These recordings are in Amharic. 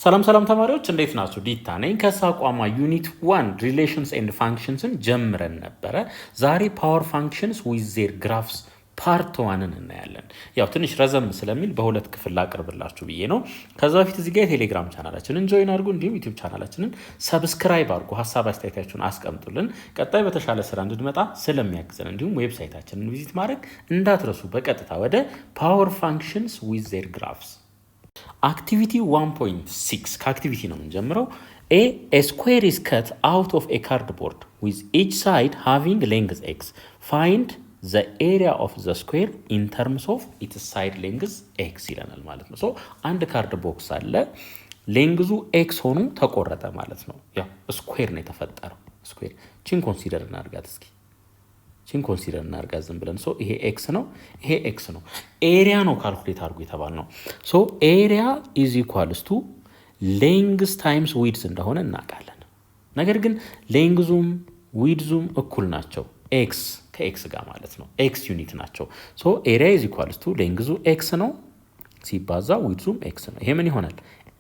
ሰላም ሰላም ተማሪዎች እንዴት ናችሁ? ዲታ ነኝ ከሳቋማ ዩኒት 1 ሪሌሽንስ ኤንድ ፋንክሽንስን ጀምረን ነበረ። ዛሬ ፓወር ፋንክሽንስ ዊዝ ዜር ግራፍስ ፓርት 1ን እናያለን። ያው ትንሽ ረዘም ስለሚል በሁለት ክፍል ላቅርብላችሁ ብዬ ነው። ከዛ በፊት እዚህ ጋር የቴሌግራም ቻናላችንን ጆይን አድርጉ፣ እንዲሁም ዩቲዩብ ቻናላችንን ሰብስክራይብ አድርጉ። ሀሳብ አስተያየታችሁን አስቀምጡልን። ቀጣይ በተሻለ ስራ እንድንመጣ ስለሚያግዘን፣ እንዲሁም ዌብሳይታችንን ቪዚት ማድረግ እንዳትረሱ። በቀጥታ ወደ ፓወር ፋንክሽንስ ዊዝ ዜር ግራፍስ አክቲቪቲ 1.6 ከአክቲቪቲ ነው የምንጀምረው። a square is cut out of a cardboard with each side having length x. Find the area of the square in terms of its side length x ይለናል ማለት ነው። ሶ አንድ ካርድ ቦክስ አለ፣ ሌንግዙ ኤክስ ሆኖ ተቆረጠ ማለት ነው። ያው ስኩዌር ነው የተፈጠረው። ስኩዌር ቺን ኮንሲደር እናድርጋት እስኪ ኮንሲደር እናርጋት ዝም ብለን። ሶ ይሄ ኤክስ ነው፣ ይሄ ኤክስ ነው። ኤሪያ ነው ካልኩሌት አድርጉ የተባል ነው። ሶ ኤሪያ ኢዝ ኢኳልስ ቱ ሌንግዝ ታይምስ ዊድዝ እንደሆነ እናውቃለን። ነገር ግን ሌንግዙም ዊድዙም እኩል ናቸው፣ ኤክስ ከኤክስ ጋር ማለት ነው። ኤክስ ዩኒት ናቸው። ሶ ኤሪያ ኢዝ ኢኳልስ ቱ ሌንግዙ ኤክስ ነው ሲባዛ ዊድዙም ኤክስ ነው። ይሄ ምን ይሆናል?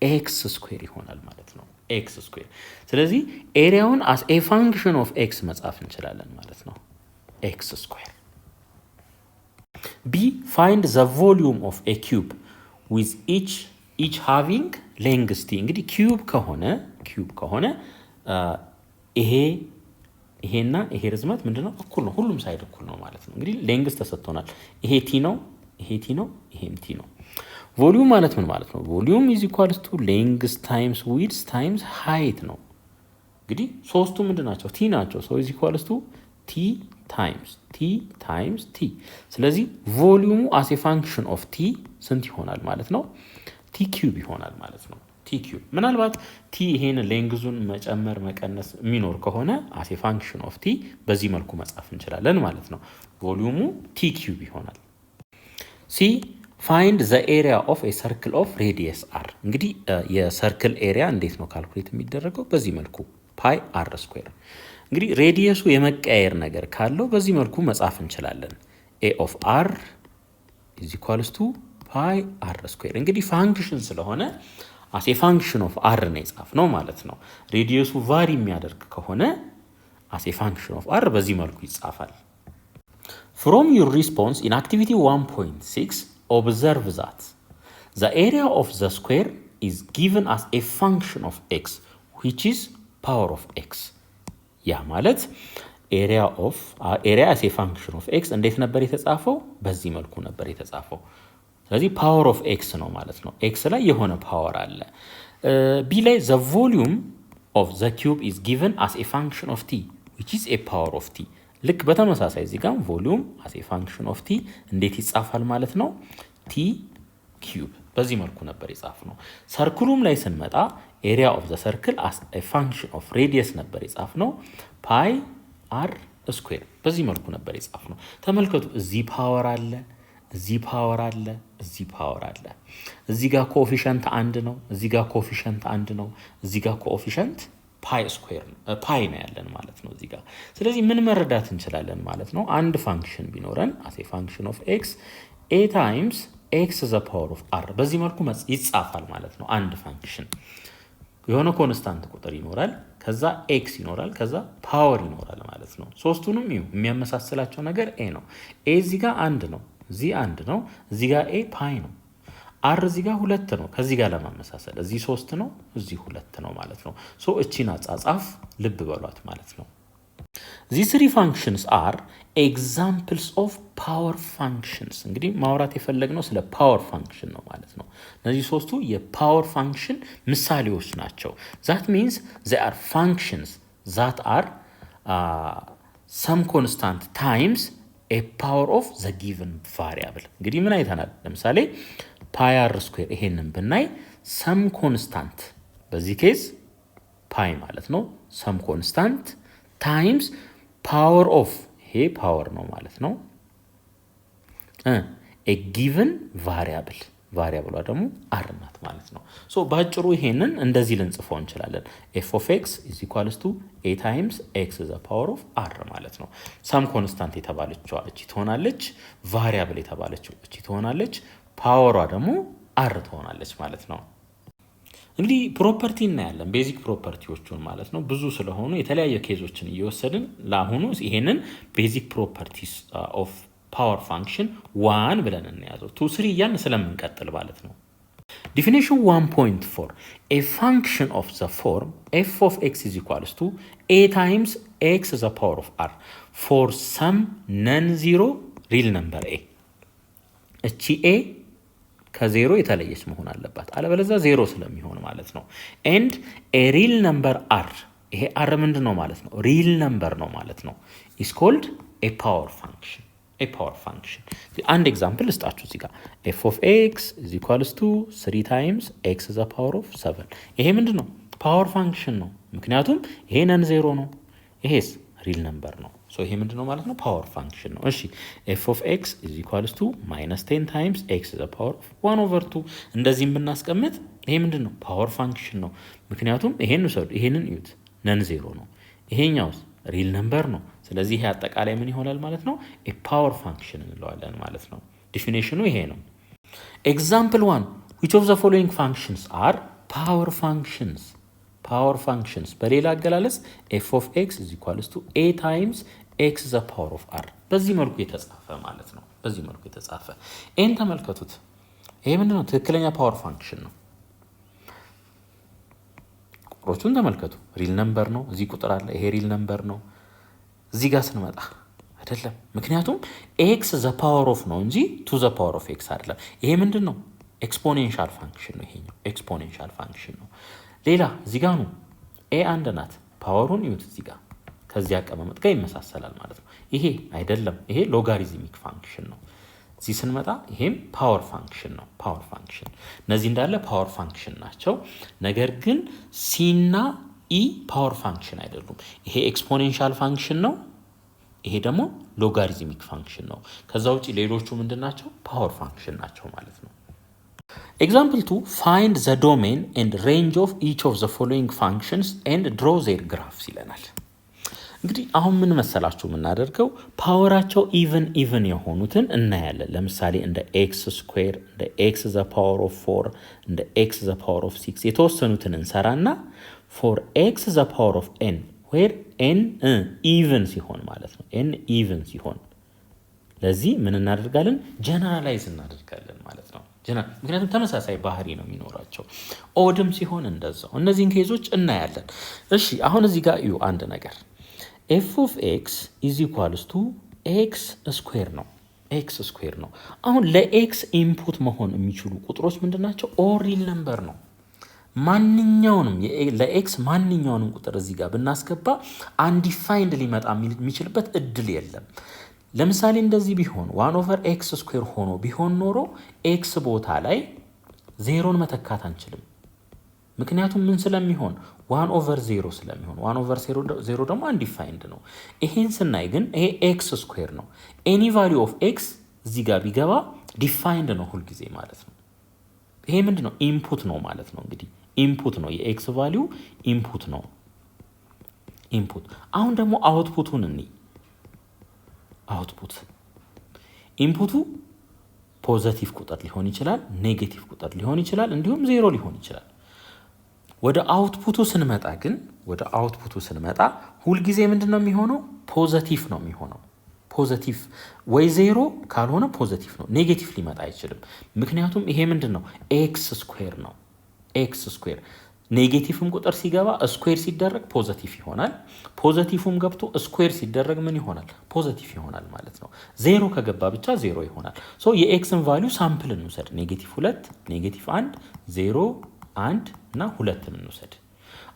ኤክስ ስኩዌር ይሆናል ማለት ነው። ኤክስ ስኩዌር። ስለዚህ ኤሪያውን አስ ኤ ፋንክሽን ኦፍ ኤክስ መጻፍ እንችላለን ማለት ነው። x square. B, find the volume of a cube with each having length t. እንግዲህ ኪዩብ ከሆነ ይሄና ይሄ ርዝመት ምንድነው? እኩል ነው። ሁሉም ሳይድ እኩል ነው ማለት ነው። እንግዲህ ሌንግዝ ተሰጥቶናል። ይሄ ቲ ነው፣ ይሄም ቲ ነው። ቮሊዩም ማለት ምን ማለት ነው? ቮሊዩም is equals to length times width times height ነው። እንግዲህ ሶስቱ ምንድን ናቸው? ቲ ናቸው። so is equals to ቲ ታይምስ ቲ። ስለዚህ ቮሊዩሙ አስ ኤ ፋንክሽን ኦፍ ቲ ስንት ይሆናል ማለት ነው? ቲ ኪዩብ ይሆናል ማለት ነው። ቲ ኪዩብ። ምናልባት ቲ ይሄን ሌንግዙን መጨመር መቀነስ የሚኖር ከሆነ አስ ኤ ፋንክሽን ኦፍ ቲ በዚህ መልኩ መጻፍ እንችላለን ማለት ነው። ቮሊዩሙ ቲ ኪዩብ ይሆናል። ሲ ፋይንድ ዘ ኤሪያ ኦፍ ኤ ሰርክል ኦፍ ሬዲየስ አር። እንግዲህ የሰርክል ኤሪያ እንዴት ነው ካልኩሌት የሚደረገው? በዚህ መልኩ ፓይ አር ስኩዌር። እንግዲህ ሬዲየሱ የመቀያየር ነገር ካለው በዚህ መልኩ መጻፍ እንችላለን። ኤ ኦፍ አር ኢዝ ኢኳልስ ቱ ፓይ አር ስኩዌር። እንግዲህ ፋንክሽን ስለሆነ አስ ኤ ፋንክሽን ኦፍ አር ነው የጻፍነው ማለት ነው። ሬዲየሱ ቫሪ የሚያደርግ ከሆነ አስ ኤ ፋንክሽን ኦፍ አር በዚህ መልኩ ይጻፋል። ፍሮም ዩር ሪስፖንስ ኢን አክቲቪቲ 1.6 ኦብዘርቭ ዛት ዘ ኤሪያ ኦፍ ዘ ስኩዌር ኢዝ ጊቨን አስ ኤ ፋንክሽን ኦፍ ኤክስ ዊች ኢዝ ፓወር ኦፍ ኤክስ። ያ ማለት ኤሪያ አስ ኤ ፋንክሽን ኦፍ ኤክስ እንዴት ነበር የተጻፈው? በዚህ መልኩ ነበር የተጻፈው። ስለዚህ ፓወር ኦፍ ኤክስ ነው ማለት ነው። ኤክስ ላይ የሆነ ፓወር አለ። ቢ ላይ ዘ ቮሊዩም ኦፍ ዘ ኪዩብ ኢዝ ጊቨን አስ ኤ ፋንክሽን ኦፍ ቲ ዊች ኢዝ ኤ ፓወር ኦፍ ቲ። ልክ በተመሳሳይ እዚህ ጋር ቮሊዩም አስ ኤ ፋንክሽን ኦፍ ቲ እንዴት ይጻፋል ማለት ነው? ቲ ኪዩብ። በዚህ መልኩ ነበር የጻፍነው። ሰርክሉም ላይ ስንመጣ ኤሪያ ኦፍ ዘ ሰርክል አስ ኤ ፋንክሽን ኦፍ ሬዲየስ ነበር የጻፍነው። ፓይ አር ስኩዌር በዚህ መልኩ ነበር የጻፍነው። ተመልከቱ፣ እዚህ ፓወር አለ፣ እዚህ ፓወር አለ፣ እዚህ ፓወር አለ። እዚህ ጋር ኮኤፊሽንት አንድ ነው፣ እዚህ ጋር ኮኤፊሽንት አንድ ነው፣ እዚህ ጋር ኮኤፊሽንት ፓይ ስኩዌር ፓይ ነው ያለን ማለት ነው እዚህ ጋር። ስለዚህ ምን መረዳት እንችላለን ማለት ነው? አንድ ፋንክሽን ቢኖረን አስ ኤ ፋንክሽን ኦፍ ኤክስ ኤ ታይምስ ኤክስ ዘ ፓወር ኦፍ አር በዚህ መልኩ ይጻፋል ማለት ነው። አንድ ፋንክሽን የሆነ ኮንስታንት ቁጥር ይኖራል፣ ከዛ ኤክስ ይኖራል፣ ከዛ ፓወር ይኖራል ማለት ነው። ሶስቱንም የሚያመሳስላቸው ነገር ኤ ነው። ኤ እዚህ ጋር አንድ ነው፣ እዚህ አንድ ነው፣ እዚህ ጋር ኤ ፓይ ነው። አር እዚህ ጋር ሁለት ነው፣ ከዚህ ጋር ለማመሳሰል እዚህ ሶስት ነው፣ እዚህ ሁለት ነው ማለት ነው። ሶ እቺን አጻጻፍ ልብ በሏት ማለት ነው። these three functions are examples of power functions። እንግዲህ ማውራት የፈለግነው ስለ ፓወር ፋንክሽን ነው ማለት ነው። እነዚህ ሶስቱ የፓወር ፋንክሽን ምሳሌዎች ናቸው። that means they are functions that are some constant times a power of the given variable። እንግዲህ ምን አይተናል? ለምሳሌ ፓይ አር ስኩዌር ይሄንን ብናይ some constant፣ በዚህ ኬዝ ፓይ ማለት ነው some constant ታይምስ ፓወር ኦፍ ይሄ ፓወር ነው ማለት ነው። ኤ ጊቨን ቫሪያብሏ ደግሞ አር ናት ማለት ነው። ሶ ባጭሩ ይሄንን እንደዚህ ልንጽፈው እንችላለን። ኤፍ ኦፍ ኤክስ ኢዝ ኢኳልስ ቱ ኤ ታይምስ ኤክስ ዘ ፓወር ኦፍ አር ማለት ነው። ሳም ኮንስታንት የተባለችው እቺ ትሆናለች፣ ቫሪያብል የተባለችው እቺ ትሆናለች፣ ፓወሯ ደግሞ አር ትሆናለች ማለት ነው። እንግዲህ ፕሮፐርቲ እናያለን፣ ቤዚክ ፕሮፐርቲዎቹን ማለት ነው። ብዙ ስለሆኑ የተለያየ ኬዞችን እየወሰድን ለአሁኑ ይሄንን ቤዚክ ፕሮፐርቲስ ኦፍ ፓወር ፋንክሽን 1 ብለን እንያዘው 2 3 እያልን ስለምንቀጥል ማለት ነው። Definition 1.4 a function of the form f of x is equals to a times x the power of r for some non-zero real number a እቺ a ከዜሮ የተለየች መሆን አለባት፣ አለበለዚያ ዜሮ ስለሚሆን ማለት ነው። and a real number r ይሄ r ምንድነው ማለት ነው? real number ነው ማለት ነው። is called a power function. አንድ ኤግዛምፕል ልስጣችሁ እዚህ ጋር f of x is equals to 3 times x the power of 7 ይሄ ምንድነው? ፓወር ፋንክሽን ነው። ምክንያቱም ይሄ ነን ዜሮ ነው፣ ይሄስ ሪል ነምበር ነው። ሶ ይሄ ምንድነው ማለት ነው? ፓወር ፋንክሽን ነው። እሺ f of x is equals to -10 times x the power of 1/2 እንደዚህም ብናስቀምጥ ይሄ ምንድነው? ፓወር ፋንክሽን ነው። ምክንያቱም ይሄን ውሰዱ፣ ይሄንን እዩት፣ ነን ዜሮ ነው፣ ይሄኛውስ ሪል ነምበር ነው። ስለዚህ ይሄ አጠቃላይ ምን ይሆናል ማለት ነው? a power function እንለዋለን ማለት ነው። ዲፊኒሽኑ ይሄ ነው። ኤግዛምፕል 1 which of the following functions are power functions በሌላ አገላለጽ f of x is equals to a times x the power of r በዚህ መልኩ የተጻፈ ማለት ነው። በዚህ መልኩ የተጻፈ ኤን ተመልከቱት። ይሄ ምንድነው? ትክክለኛ ፓወር ፋንክሽን ነው። ቁጥሮቹን ተመልከቱ። ሪል ነምበር ነው፣ እዚህ ቁጥር አለ፣ ይሄ ሪል ነምበር ነው። እዚህ ጋር ስንመጣ አይደለም፣ ምክንያቱም ኤክስ ዘ ፓወር ኦፍ ነው እንጂ ቱ ዘ ፓወር ኦፍ ኤክስ አይደለም። ይሄ ምንድን ነው? ኤክስፖኔንሻል ፋንክሽን ነው። ይሄኛው ኤክስፖኔንሻል ፋንክሽን ነው። ሌላ እዚህ ጋር ነው ኤ አንድ ናት። ፓወሩን ይዩት፣ እዚህ ጋር ከዚህ አቀማመጥ ጋር ይመሳሰላል ማለት ነው። ይሄ አይደለም፣ ይሄ ሎጋሪዝሚክ ፋንክሽን ነው። እዚህ ስንመጣ ይሄም ፓወር ፋንክሽን ነው። ፓወር ፋንክሽን እነዚህ እንዳለ ፓወር ፋንክሽን ናቸው። ነገር ግን ሲና ኢ ፓወር ፋንክሽን አይደሉም። ይሄ ኤክስፖኔንሻል ፋንክሽን ነው፣ ይሄ ደግሞ ሎጋሪዝሚክ ፋንክሽን ነው። ከዛ ውጪ ሌሎቹ ምንድናቸው? ፓወር ፋንክሽን ናቸው ማለት ነው። ኤግዛምፕል 2 find the domain and range of each of the following functions and draw their graphs ይለናል። እንግዲህ አሁን ምን መሰላችሁ የምናደርገው ፓወራቸው ኢቨን የሆኑትን እናያለን። ለምሳሌ እንደ ኤክስ ስኩዌር፣ እንደ ኤክስ ዘ ፓወር ኦፍ 4፣ እንደ ኤክስ ዘ ፓወር ኦፍ 6 የተወሰኑትን እንሰራና ፎር ኤክስ ዘ ፓወር ኦፍ ኤን ዌር ኤን ኢቨን ሲሆን ማለት ነው። ኤን ኢቨን ሲሆን ለዚህ ምን እናደርጋለን? ጀነራላይዝ እናደርጋለን ማለት ነው። ምክንያቱም ተመሳሳይ ባህሪ ነው የሚኖራቸው። ኦድም ሲሆን እንደዛው። እነዚህን ኬዞች እናያለን። እሺ አሁን እዚህ ጋር እዩ አንድ ነገር f of x is equals to x ስኩዌር ነው። ኤክስ ስኩዌር ነው። አሁን ለኤክስ ኢንፑት መሆን የሚችሉ ቁጥሮች ምንድናቸው? ኦል ሪል ነምበር ነው። ማንኛውንም ለኤክስ ማንኛውንም ቁጥር እዚህ ጋር ብናስገባ አንዲፋይንድ ሊመጣ የሚችልበት እድል የለም። ለምሳሌ እንደዚህ ቢሆን 1/x ስኩዌር ሆኖ ቢሆን ኖሮ ኤክስ ቦታ ላይ ዜሮን መተካት አንችልም። ምክንያቱም ምን ስለሚሆን 1/0 ስለሚሆን 1/0 ደግሞ አንዲፋይንድ ነው። ይሄን ስናይ ግን ይሄ ኤክስ ስኩዌር ነው። ኤኒ ቫልዩ ኦፍ ኤክስ እዚህ ጋር ቢገባ ዲፋይንድ ነው ሁልጊዜ ማለት ነው። ይሄ ምንድን ነው? ኢንፑት ነው ማለት ነው። እንግዲህ ኢንፑት ነው፣ የኤክስ ቫልዩ ኢንፑት ነው። ኢንፑት አሁን ደግሞ አውትፑቱን እንይ። አውትፑት ኢንፑቱ ፖዘቲቭ ቁጥር ሊሆን ይችላል፣ ኔጌቲቭ ቁጥር ሊሆን ይችላል፣ እንዲሁም ዜሮ ሊሆን ይችላል። ወደ አውትፑቱ ስንመጣ ሁልጊዜ ምንድን ነው የሚሆነው? ፖዘቲቭ ነው የሚሆነው። ፖዘቲቭ ወይ ዜሮ ካልሆነ ፖዘቲቭ ነው። ኔጌቲቭ ሊመጣ አይችልም። ምክንያቱም ይሄ ምንድን ነው? ኤክስ ስኩዌር ነው። ኤክስ ስኩዌር ኔጌቲቭም ቁጥር ሲገባ ስኩዌር ሲደረግ ፖዘቲቭ ይሆናል። ፖዘቲቭም ገብቶ ስኩዌር ሲደረግ ምን ይሆናል? ፖዘቲቭ ይሆናል ማለት ነው። ዜሮ ከገባ ብቻ ዜሮ ይሆናል። ሶ የኤክስን ቫልዩ ሳምፕል እንውሰድ። -2፣ -1፣ 0፣ 1 እና 2 እንውሰድ።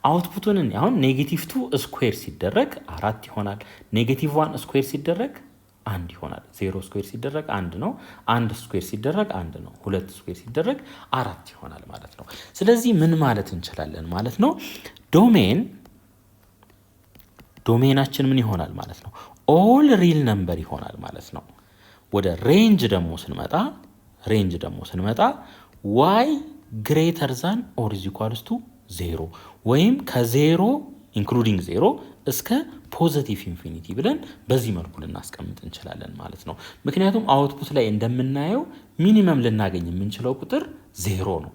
አውትፑቱን አሁን -2 ስኩዌር ሲደረግ 4 ይሆናል። -1 ስኩዌር ሲደረግ 1 ይሆናል። 0 ስኩዌር ሲደረግ 1 ነው። 1 ስኩዌር ሲደረግ 1 ነው። 2 ስኩዌር ሲደረግ 4 ይሆናል ማለት ነው። ስለዚህ ምን ማለት እንችላለን ማለት ነው? ዶሜናችን ምን ይሆናል ማለት ነው? ኦል ሪል ነምበር ይሆናል ማለት ነው። ወደ ሬንጅ ደግሞ ስንመጣ ዋይ ግሬተር ዛን ኦር ኢዝ ኢኳልስ ቱ 0 ወይም ከ0 ኢንክሉዲንግ 0 እስከ ፖዚቲቭ ኢንፊኒቲ ብለን በዚህ መልኩ ልናስቀምጥ እንችላለን ማለት ነው። ምክንያቱም አውትፑት ላይ እንደምናየው ሚኒመም ልናገኝ የምንችለው ቁጥር 0 ነው።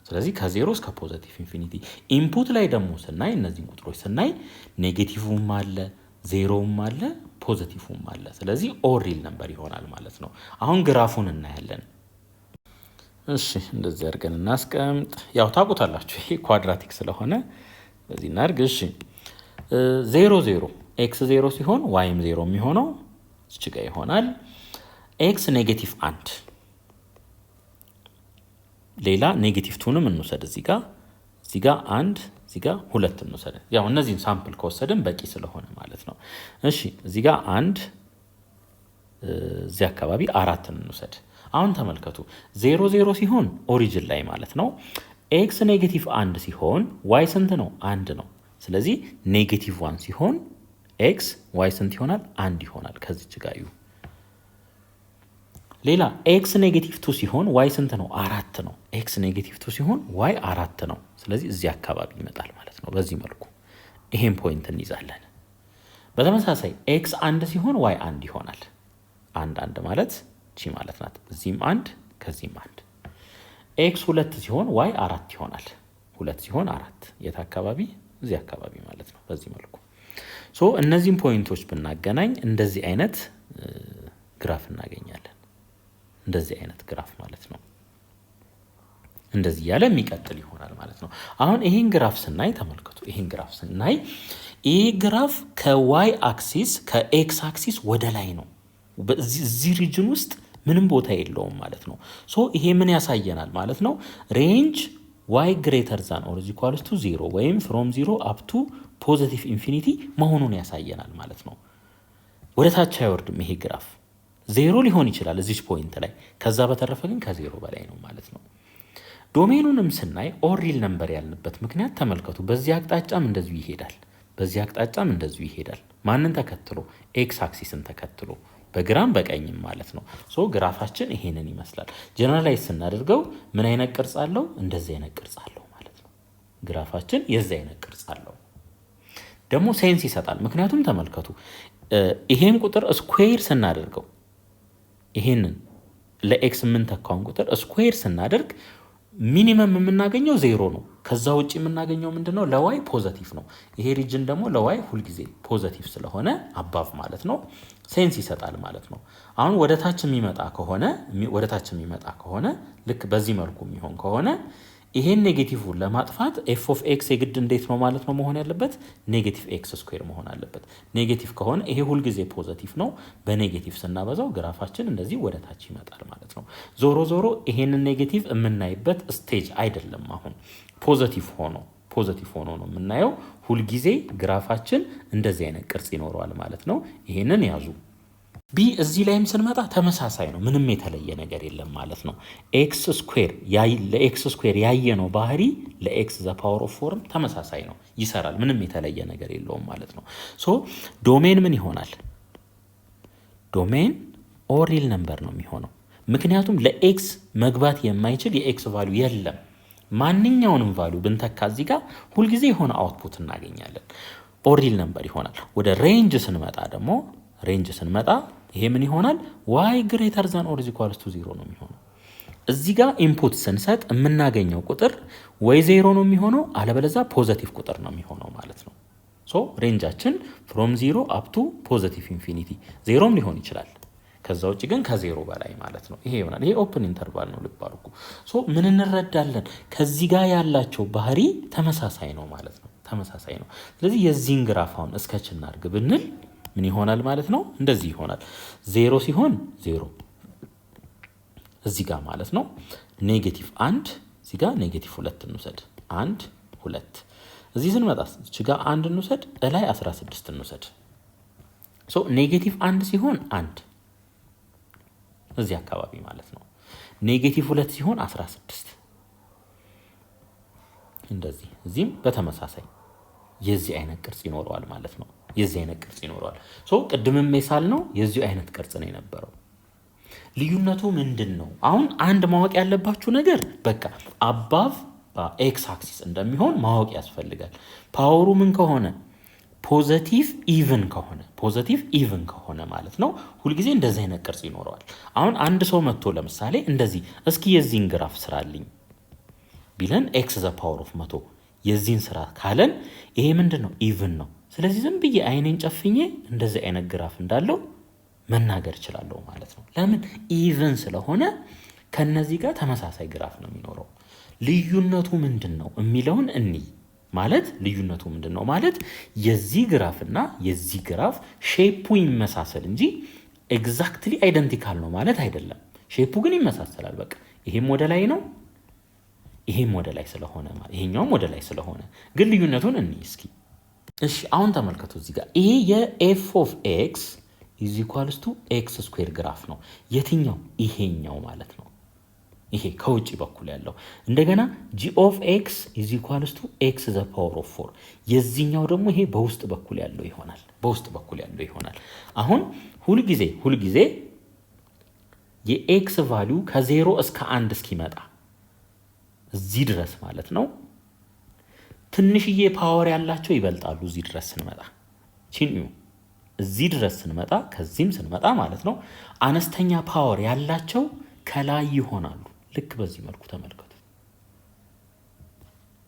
ስለዚህ ከ0 እስከ ፖዘቲቭ ኢንፊኒቲ። ኢንፑት ላይ ደግሞ ስናይ እነዚህን ቁጥሮች ስናይ ኔጌቲቭም አለ፣ ዜሮም አለ፣ ፖዘቲቭም አለ። ስለዚህ ኦድ ሪል ነምበር ይሆናል ማለት ነው። አሁን ግራፉን እናያለን። እሺ እንደዚህ አድርገን እናስቀምጥ። ያው ታውቁታላችሁ ይሄ ኳድራቲክ ስለሆነ በዚህ እናድርግ። እሺ 0 0 ኤክስ 0 ሲሆን ዋይም 0 የሚሆነው እዚህ ጋር ይሆናል። ኤክስ ኔጌቲቭ 1 ሌላ ኔጌቲቭ 2ንም እንውሰድ። እዚህ ጋር 1 እዚህ ጋር 2 እንውሰድ። ያው እነዚህን ሳምፕል ከወሰድን በቂ ስለሆነ ማለት ነው። እሺ እዚህ ጋር 1 እዚህ አካባቢ 4 እንውሰድ። አሁን ተመልከቱ 0 0 ሲሆን ኦሪጅን ላይ ማለት ነው። ኤክስ ኔጌቲቭ 1 ሲሆን ዋይ ስንት ነው? 1 ነው። ስለዚህ ኔጌቲቭ 1 ሲሆን ኤክስ ዋይ ስንት ይሆናል? 1 ይሆናል። ከዚች ጋር ዩ ሌላ ኤክስ ኔጌቲቭ 2 ሲሆን ዋይ ስንት ነው? 4 ነው። ኤክስ ኔጌቲቭ 2 ሲሆን ዋይ 4 ነው። ስለዚህ እዚህ አካባቢ ይመጣል ማለት ነው። በዚህ መልኩ ይሄን ፖይንት እንይዛለን። በተመሳሳይ ኤክስ 1 ሲሆን ዋይ 1 ይሆናል። 1 ማለት ቺ ማለት ናት። እዚህም 1 ከዚህም 1። ኤክስ 2 ሲሆን ዋይ 4 ይሆናል። 2 ሲሆን 4 የት አካባቢ? እዚህ አካባቢ ማለት ነው። በዚህ መልኩ እነዚህም ፖይንቶች ብናገናኝ እንደዚህ አይነት ግራፍ እናገኛለን። እንደዚህ አይነት ግራፍ ማለት ነው። እንደዚህ ያለ የሚቀጥል ይሆናል ማለት ነው። አሁን ይሄን ግራፍ ስናይ ተመልከቱ። ይሄን ግራፍ ስናይ ይሄ ግራፍ ከዋይ አክሲስ ከኤክስ አክሲስ ወደ ላይ ነው። በዚህ ሪጅን ውስጥ ምንም ቦታ የለውም ማለት ነው። ይሄ ምን ያሳየናል ማለት ነው? ሬንጅ ዋይ ግሬተር ዛን ኦር ኢኳልስ ቱ 0 ወይም ፍሮም 0 አፕ ቱ ፖዚቲቭ ኢንፊኒቲ መሆኑን ያሳየናል ማለት ነው። ወደ ታች አይወርድም ይሄ ግራፍ። 0 ሊሆን ይችላል እዚች ፖይንት ላይ፣ ከዛ በተረፈ ግን ከ0 በላይ ነው ማለት ነው። ዶሜኑንም ስናይ ኦድ ሪል ነምበር ያልንበት ምክንያት ተመልከቱ። በዚህ አቅጣጫም እንደዚሁ ይሄዳል፣ በዚህ አቅጣጫም እንደዚሁ ይሄዳል። ማንን ተከትሎ? ኤክስ አክሲስን ተከትሎ በግራም በቀኝም ማለት ነው። ግራፋችን ይሄንን ይመስላል። ጀነራላይዝ ስናደርገው ምን አይነት ቅርጽ አለው? እንደዚህ አይነት ቅርጽ አለው ማለት ነው። ግራፋችን የዚህ አይነት ቅርጽ አለው። ደግሞ ሴንስ ይሰጣል። ምክንያቱም ተመልከቱ ይሄን ቁጥር ስኩዌር ስናደርገው፣ ይሄንን ለኤክስ የምንተካውን ቁጥር ስኩዌር ስናደርግ ሚኒመም የምናገኘው 0 ነው። ከዛ ውጭ የምናገኘው ምንድነው? ለዋይ ፖዘቲቭ ነው። ይሄ ሪጅን ደግሞ ለዋይ ሁልጊዜ ፖዘቲቭ ስለሆነ አባቭ ማለት ነው። ሴንስ ይሰጣል ማለት ነው። አሁን ወደ ታች የሚመጣ ከሆነ ልክ በዚህ መልኩ የሚሆን ከሆነ ይሄን ኔጌቲቭን ለማጥፋት ኤፍ ኦፍ ኤክስ የግድ እንዴት ነው ማለት ነው መሆን ያለበት? ኔጌቲቭ ኤክስ ስኩዌር መሆን አለበት። ኔጌቲቭ ከሆነ ይሄ ሁልጊዜ ፖዘቲቭ ነው። በኔጌቲቭ ስናበዛው ግራፋችን እንደዚህ ወደ ታች ይመጣል ማለት ነው። ዞሮ ዞሮ ይሄንን ኔጌቲቭ የምናይበት ስቴጅ አይደለም። አሁን ፖዘቲቭ ሆኖ ነው የምናየው። ሁልጊዜ ግራፋችን እንደዚህ አይነት ቅርጽ ይኖረዋል ማለት ነው። ይሄንን ያዙ። ቢ እዚህ ላይም ስንመጣ ተመሳሳይ ነው። ምንም የተለየ ነገር የለም ማለት ነው። ኤክስ ስኩዌር ለኤክስ ስኩዌር ያየነው ባህሪ ለኤክስ ዘ ፓወር ኦፍ 4 ተመሳሳይ ነው፣ ይሰራል። ምንም የተለየ ነገር የለውም ማለት ነው። ዶሜን ምን ይሆናል? ዶሜን ኦድ ሪል ነምበር ነው የሚሆነው። ምክንያቱም ለኤክስ መግባት የማይችል የኤክስ ቫሉ የለም። ማንኛውንም ቫሉ ብንተካ እዚህ ጋር ሁልጊዜ የሆነ አውትፑት እናገኛለን። ኦድ ሪል ነምበር ይሆናል። ወደ ሬንጅ ስንመጣ ይሄ ምን ይሆናል? ዋይ ግሬተር ዛን ኦር ኢኳልስ ቱ 0 ነው የሚሆነው። እዚህ ጋር ኢንፑት ስንሰጥ የምናገኘው ቁጥር ወይ 0 ነው የሚሆነው፣ አለበለዛ ፖዘቲቭ ቁጥር ነው የሚሆነው ማለት ነው። ሬንጃችን ፍሮም 0 አፕ ቱ ፖዘቲቭ ኢንፊኒቲ፣ 0ም ሊሆን ይችላል። ከዛ ውጭ ግን ከ0 በላይ ማለት ነው። ይሄ ይሆናል። ይሄ ኦፕን ኢንተርቫል ነው። ልብ አድርጉ። ምን እንረዳለን? ከዚህ ጋር ያላቸው ባህሪ ተመሳሳይ ነው ማለት ነው። ተመሳሳይ ነው። ስለዚህ የዚህን ግራፍ አሁን እስከች እናድርግ ብንል ምን ይሆናል ማለት ነው? እንደዚህ ይሆናል። 0 ሲሆን 0 እዚህ ጋር ማለት ነው። ኔጌቲቭ 1 እዚህ ጋር ኔጌቲቭ 2 እንውሰድ። 1 2 እዚህ ስንመጣ እዚህ ጋር 1 እንውሰድ፣ እላይ 16 እንውሰድ። ኔጌቲቭ 1 ሲሆን 1 እዚህ አካባቢ ማለት ነው። ኔጌቲቭ 2 ሲሆን 16 እንደዚህ። እዚህም በተመሳሳይ የዚህ አይነት ቅርጽ ይኖረዋል ማለት ነው። የዚህ አይነት ቅርጽ ይኖረዋል። ቅድምም ሜሳል ነው የዚህ አይነት ቅርጽ ነው የነበረው። ልዩነቱ ምንድን ነው? አሁን አንድ ማወቅ ያለባችሁ ነገር በቃ አባቭ ኤክስ አክሲስ እንደሚሆን ማወቅ ያስፈልጋል። ፓወሩ ምን ከሆነ ፖዘቲቭ ኢቭን ከሆነ ማለት ነው ሁልጊዜ እንደዚህ አይነት ቅርጽ ይኖረዋል። አሁን አንድ ሰው መጥቶ ለምሳሌ እንደዚህ እስኪ የዚህን ግራፍ ስራልኝ ቢለን ኤክስ ዘ ፓወር ኦፍ 100 የዚህን ስራ ካለን ይሄ ምንድን ነው? ኢቭን ነው። ስለዚህ ዝም ብዬ አይኔን ጨፍኜ እንደዚህ አይነት ግራፍ እንዳለው መናገር እችላለሁ ማለት ነው። ለምን? ኢቭን ስለሆነ ከነዚህ ጋር ተመሳሳይ ግራፍ ነው የሚኖረው። ልዩነቱ ምንድን ነው የሚለውን እንይ። ማለት ልዩነቱ ምንድን ነው ማለት የዚህ ግራፍና የዚህ ግራፍ ሼፑ ይመሳሰል እንጂ ኤግዛክትሊ አይደንቲካል ነው ማለት አይደለም። ሼፑ ግን ይመሳሰላል። በቃ ይሄም ወደ ላይ ነው፣ ይሄም ወደ ላይ ስለሆነ ማለት ይሄኛውም ወደ ላይ ስለሆነ ግን ልዩነቱን እንይ እስኪ። እሺ አሁን ተመልከቱ እዚህ ጋር ይሄ የኤፍ ኦፍ ኤክስ ኢዝ ኢኳልስ ቱ ኤክስ ስኩዌር ግራፍ ነው። የትኛው? ይሄኛው ማለት ነው። ይሄ ከውጭ በኩል ያለው። እንደገና ጂ ኦፍ ኤክስ ኢዝ ኢኳልስ ቱ ኤክስ ዘ ፓወር ኦፍ 4 የዚህኛው ደግሞ ይሄ በውስጥ በኩል ያለው ይሆናል። በውስጥ በኩል ያለው ይሆናል። አሁን ሁልጊዜ የኤክስ ቫሊዩ ከ0 እስከ 1 እስኪመጣ እዚህ ድረስ ማለት ነው ትንሽዬ ፓወር ያላቸው ይበልጣሉ። እዚህ ድረስ ስንመጣ እዚህ ድረስ ስንመጣ ከዚህም ስንመጣ ማለት ነው አነስተኛ ፓወር ያላቸው ከላይ ይሆናሉ። ልክ በዚህ መልኩ ተመልከቱ።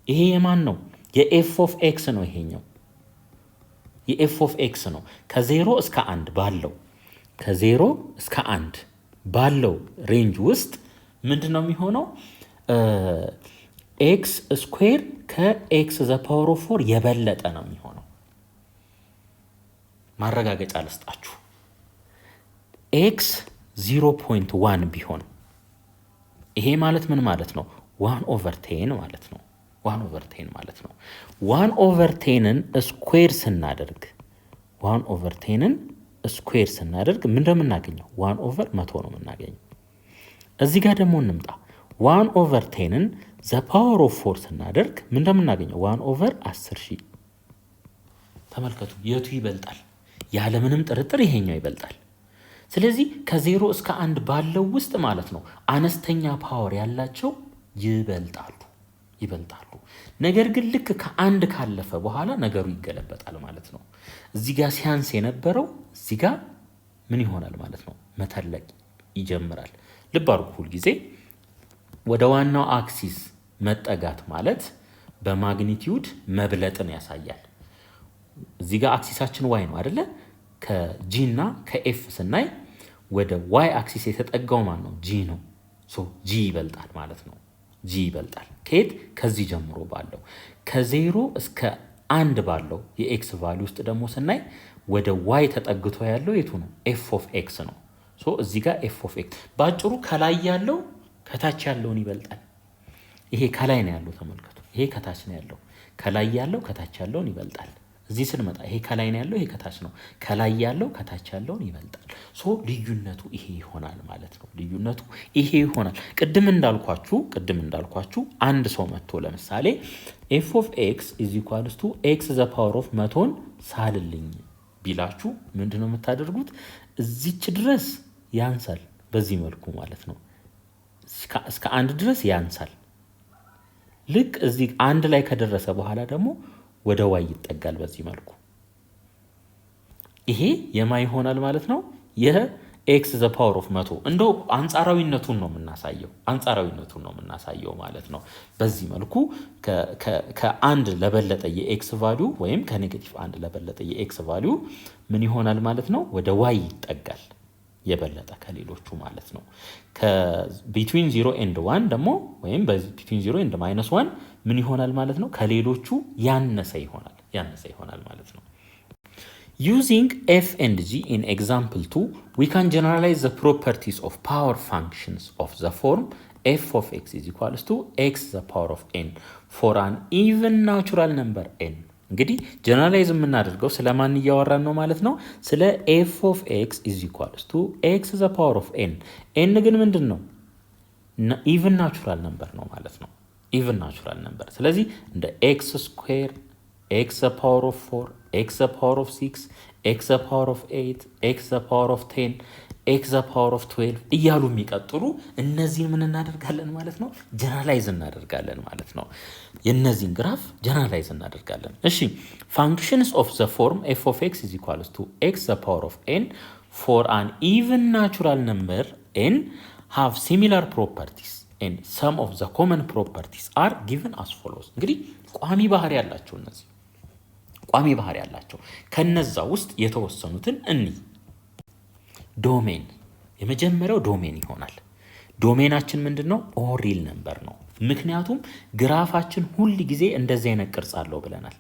ይሄ የማን ነው? የኤፍ ኦፍ ኤክስ ነው። ይሄኛው የኤፍ ኦፍ ኤክስ ነው። ከ0 እስከ 1 ባለው ከ0 እስከ 1 ባለው ሬንጅ ውስጥ ምንድን ነው የሚሆነው? ኤክስ ስኩዌር ከኤክስ ዘ ፓወር ኦፍ 4 የበለጠ ነው የሚሆነው። ማረጋገጫ ልስጣችሁ። ኤክስ 0.1 ቢሆን ይሄ ማለት ምን ማለት ነው? 1/10 ማለት ነው። 1/10 ማለት ነው። 1/10ን ስኩዌር ስናደርግ 1/10ን ስኩዌር ስናደርግ ምን እንደምናገኘው 1/100 ነው የምናገኘው። እዚህ ጋር ደግሞ እንምጣ። 1/10ን ዘ ፓወር ኦፍ 4 ስናደርግ ምን እንደምናገኘው 1/10,000። ተመልከቱ፣ የቱ ይበልጣል? ያለምንም ጥርጥር ይሄኛው ይበልጣል። ስለዚህ ከ0 እስከ 1 ባለው ውስጥ ማለት ነው አነስተኛ ፓወር ያላቸው ይበልጣሉ። ነገር ግን ልክ ከ1 ካለፈ በኋላ ነገሩ ይገለበጣል ማለት ነው። እዚህ ጋር ሲያንስ የነበረው እዚህ ጋር ምን ይሆናል ማለት ነው? መተለቅ ይጀምራል። ልብ አድርጉ፣ ሁልጊዜ ወደ ዋናው አክሲስ መጠጋት ማለት በማግኒቲዩድ መብለጥን ያሳያል። እዚህ ጋር አክሲሳችን ዋይ ነው አይደለ? ከጂ እና ከኤፍ ስናይ ወደ ዋይ አክሲስ የተጠጋው ማን ነው? ጂ ነው። ጂ ይበልጣል ማለት ነው። ጂ ይበልጣል ከየት? ከዚህ ጀምሮ ባለው ከ0 እስከ 1 ባለው የኤክስ ቫልዩ ውስጥ ደግሞ ስናይ ወደ ዋይ ተጠግቶ ያለው የቱ ነው? ኤፍ ኦፍ ኤክስ ነው። እዚህ ጋር ኤፍ ኦፍ ኤክስ በአጭሩ ከላይ ያለው ከታች ያለውን ይበልጣል። ይሄ ከላይ ነው ያለው ተመልከቱ። ይሄ ከታች ነው ያለው። ከላይ ያለው ከታች ያለውን ይበልጣል። እዚህ ስንመጣ ይሄ ከላይ ነው ያለው፣ ይሄ ከታች ነው። ከላይ ያለው ከታች ያለውን ይበልጣል። ልዩነቱ ይሄ ይሆናል ማለት ነው። ልዩነቱ ይሄ ይሆናል። ቅድም እንዳልኳችሁ አንድ ሰው መጥቶ ለምሳሌ ኤፍ ኦፍ ኤክስ ኢዝ ኢኳልስ ቱ ኤክስ ዘ ፓወር ኦፍ 100ን ሳልልኝ ቢላችሁ ምንድን ነው የምታደርጉት? እዚች ድረስ ያንሳል። በዚህ መልኩ ማለት ነው። እስከ 1 ድረስ ያንሳል። ልክ እዚህ 1 ላይ ከደረሰ በኋላ ደግሞ ወደ ዋይ ይጠጋል። በዚህ መልኩ ይሄ የማ ይሆናል ማለት ነው? የኤክስ ዘ ፓወር ኦፍ 100 እንደው አንጻራዊነቱን ነው የምናሳየው ማለት ነው። በዚህ መልኩ ከ1 ለበለጠ የኤክስ ቫልዩ ወይም ከኔጌቲቭ 1 ለበለጠ የኤክስ ቫልዩ ምን ይሆናል ማለት ነው? ወደ ዋይ ይጠጋል፣ የበለጠ ከሌሎቹ ማለት ነው። ቢትዊን 0 ኤንድ 1 ደግሞ ወይም ቢትዊን 0 ኤንድ -1 ምን ይሆናል ማለት ነው? ከሌሎቹ ያነሰ ይሆናል ማለት ነው። Using f and g in example 2, we can generalize the properties of power functions of the form f of x is equals to x the power of n for an even natural number n. እንግዲህ ጀነራላይዝ የምናደርገው ስለማን እያወራን ነው ማለት ነው? ስለ f of x is equals to x the power of n. n ግን ምንድን ነው? ኢቭን ናቹራል ነምበር ነው ማለት ነው። ኢቭን ናቹራል ነምበር። ስለዚህ እንደ x ስኩዌር፣ x the power of 4፣ x the power of 6፣ x the power of 8፣ x the power of 10፣ x the power of 12 እያሉ የሚቀጥሉ እነዚህን ምን እናደርጋለን ማለት ነው? ጀነራላይዝ እናደርጋለን ማለት ነው። የእነዚህን ግራፍ ጀነራላይዝ እናደርጋለን። እሺ functions of the form f of x is equals to x the power of n for an even natural number n have similar properties and some of the common properties are given as follows እንግዲህ ቋሚ ባህሪ ያላቸው እነዚህ ቋሚ ባህሪ ያላቸው ከነዛ ውስጥ የተወሰኑትን ዶሜን የመጀመሪያው ዶሜን ይሆናል። ዶሜናችን ምንድነው? ኦድ ሪል ነምበር ነው። ምክንያቱም ግራፋችን ሁል ጊዜ እንደዚህ አይነት ቅርጽ አለው ብለናል።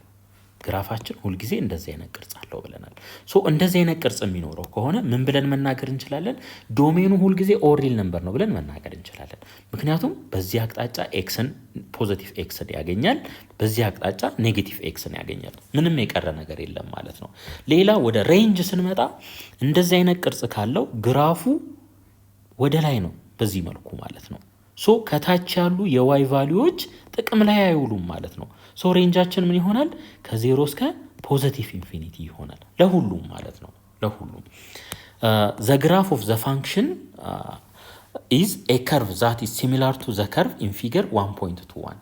ግራፋችን ሁል ጊዜ እንደዚህ አይነት ቅርጽ አለው ብለናል። ሶ እንደዚህ አይነት ቅርጽ የሚኖረው ከሆነ ምን ብለን መናገር እንችላለን? ዶሜኑ ሁል ጊዜ ኦድ ሪል ነምበር ነው ብለን መናገር እንችላለን። ምክንያቱም በዚህ አቅጣጫ ኤክስን ፖዚቲቭ ኤክስን ያገኛል፣ በዚህ አቅጣጫ ኔጌቲቭ ኤክስን ያገኛል። ምንም የቀረ ነገር የለም ማለት ነው። ሌላ ወደ ሬንጅ ስንመጣ እንደዚህ አይነት ቅርጽ ካለው ግራፉ ወደ ላይ ነው በዚህ መልኩ ማለት ነው። ሶ ከታች ያሉ የዋይ ቫልዩዎች ጥቅም ላይ አይውሉም ማለት ነው። ሶ ሬንጃችን ምን ይሆናል? ከ0 እስከ ፖዚቲቭ ኢንፊኒቲ ይሆናል ለሁሉም ማለት ነው። ለሁሉም ዘ ግራፍ ኦፍ ዘ ፋንክሽን ኢዝ ኤ ከርቭ ዛት ኢዝ ሲሚላር ቱ ዘ ከርቭ ኢን ፊገር 1.21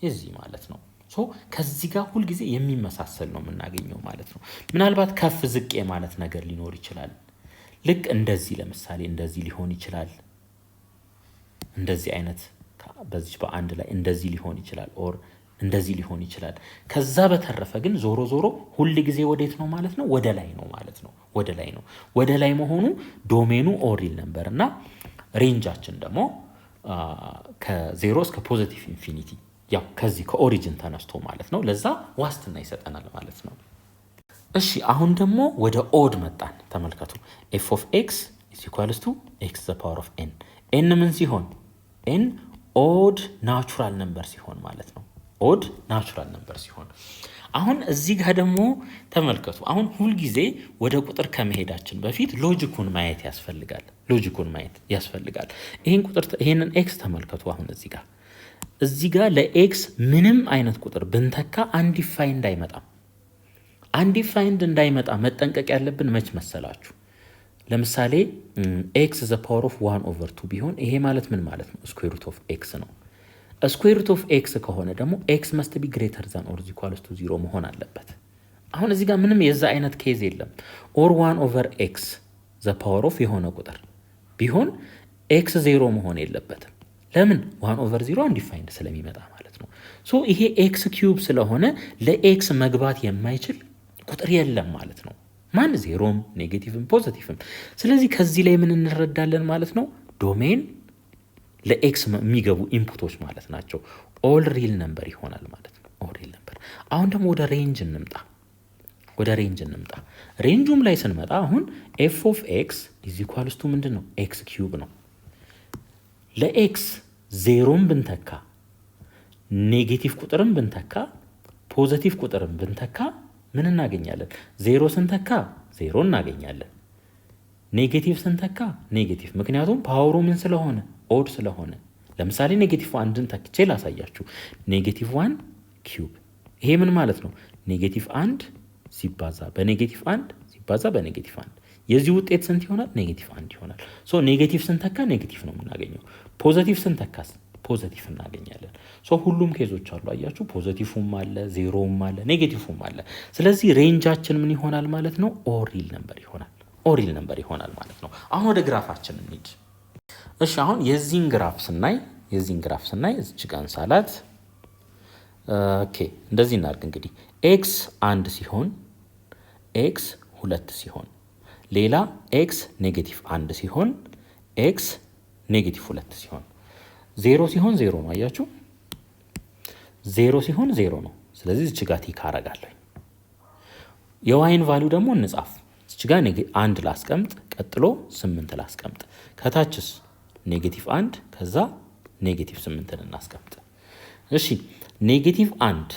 የዚህ ማለት ነው። ሶ ከዚህ ጋር ሁልጊዜ የሚመሳሰል ነው የምናገኘው ማለት ነው። ምናልባት ከፍ ዝቅ ማለት ነገር ሊኖር ይችላል። ልክ እንደዚህ ለምሳሌ እንደዚህ ሊሆን ይችላል። እንደዚህ አይነት በዚህ በአንድ ላይ እንደዚህ ሊሆን ይችላል ኦር እንደዚህ ሊሆን ይችላል። ከዛ በተረፈ ግን ዞሮ ዞሮ ሁል ጊዜ ወዴት ነው ማለት ነው? ወደ ላይ ነው ማለት ነው። ወደ ላይ ነው። ወደ ላይ መሆኑ ዶሜኑ ኦድ ሪል ነምበር እና ሬንጃችን ደግሞ ከ0 እስከ ፖዚቲቭ ኢንፊኒቲ ያው ከዚህ ከኦሪጂን ተነስቶ ማለት ነው። ለዛ ዋስትና ይሰጠናል ማለት ነው። እሺ አሁን ደግሞ ወደ ኦድ መጣን። ተመልከቱ f of x is equals to x the power of n n ምን ሲሆን n ኦድ ናቹራል ነምበር ሲሆን ማለት ነው። ኦድ ናቹራል ነምበር ሲሆን አሁን እዚህ ጋር ደግሞ ተመልከቱ። አሁን ሁልጊዜ ወደ ቁጥር ከመሄዳችን በፊት ሎጂኩን ማየት ያስፈልጋል። ይሄንን ኤክስ ተመልከቱ። አሁን እዚህ ጋር ለኤክስ ምንም አይነት ቁጥር ብንተካ አንዲፋይንድ አይመጣም። አንዲፋይንድ እንዳይመጣ መጠንቀቅ ያለብን መች መሰላችሁ? ለምሳሌ ኤክስ ዘ ፓወር ኦፍ 1/2 ቢሆን ይሄ ማለት ምን ማለት ነው? ስኩዌር ሩት ኦፍ ኤክስ ነው። ስኩዌር ሩት ኦፍ ኤክስ ከሆነ ደግሞ ኤክስ መስት ቢ ግሬተር ዛን ኦር ኢኳልስ ቱ 0 መሆን አለበት። አሁን እዚህ ጋር ምንም የዛ አይነት ኬዝ የለም። ኦር 1/x ዘ ፓወር ኦፍ የሆነ ቁጥር ቢሆን ኤክስ 0 መሆን የለበትም። ለምን? 1/0 አንዲፋይንድ ስለሚመጣ ማለት ነው። ሶ ይሄ ኤክስ ኪዩብ ስለሆነ ለኤክስ መግባት የማይችል ቁጥር የለም ማለት ነው። ማን? ዜሮም ኔጌቲቭም ፖዚቲቭም። ስለዚህ ከዚህ ላይ ምን እንረዳለን ማለት ነው? ዶሜን ለኤክስ የሚገቡ ኢንፑቶች ማለት ናቸው። ኦል ሪል ነምበር ይሆናል ማለት ነው። ኦል ሪል ነምበር። አሁን ደግሞ ወደ ሬንጅ እንምጣ። ሬንጁም ላይ ስንመጣ አሁን ኤፍ ኦፍ ኤክስ ኢዝ ኢኳልስ ቱ ምንድን ነው? ኤክስ ኪዩብ ነው። ለኤክስ ዜሮም ብንተካ ኔጌቲቭ ቁጥርም ብንተካ ፖዚቲቭ ቁጥርም ብንተካ ምን እናገኛለን? ዜሮ ስንተካ ዜሮ እናገኛለን። ኔጌቲቭ ስንተካ ኔጌቲቭ። ምክንያቱም ፓወሩ ምን ስለሆነ? ኦድ ስለሆነ። ለምሳሌ ኔጌቲቭ 1ን ተክቼ ላሳያችሁ። ኔጌቲቭ 1 ኪዩብ። ይሄ ምን ማለት ነው? ኔጌቲቭ 1 ሲባዛ በኔጌቲቭ 1 ሲባዛ በኔጌቲቭ 1 የዚህ ውጤት ስንት ይሆናል? ኔጌቲቭ 1 ይሆናል። ሶ ኔጌቲቭ ስንተካ ኔጌቲቭ ነው የምናገኘው። ፖዚቲቭ ስንተካስ ፖዚቲቭ እናገኛለን። ሶ ሁሉም ኬዞች አሉ። አያችሁ፣ ፖዚቲቭም አለ፣ ዜሮም አለ፣ ኔጌቲቭም አለ። ስለዚህ ሬንጃችን ምን ይሆናል ማለት ነው? ኦድ ሪል ነምበር ይሆናል ማለት ነው። አሁን ወደ ግራፋችን እንሂድ። እሺ አሁን የዚህን ግራፍ ስናይ እዚች ጋር እንሳላት። ኦኬ እንደዚህ እናድርግ እንግዲህ ኤክስ 1 ሲሆን ኤክስ 2 ሲሆን ሌላ ኤክስ ኔጌቲቭ 1 ሲሆን ኤክስ ኔጌቲቭ 2 ሲሆን 0 ሲሆን 0 ነው። አያችሁ 0 ሲሆን 0 ነው። ስለዚህ እዚች ጋር ቲክ አረጋለሁ። የዋይን ቫልዩ ደግሞ እንጻፍ። እዚች ጋር 1 ላስቀምጥ፣ ቀጥሎ 8 ላስቀምጥ። ከታችስ ኔጌቲቭ 1 ከዛ ኔጌቲቭ 8ን እናስቀምጥ። እሺ ኔጌቲቭ 1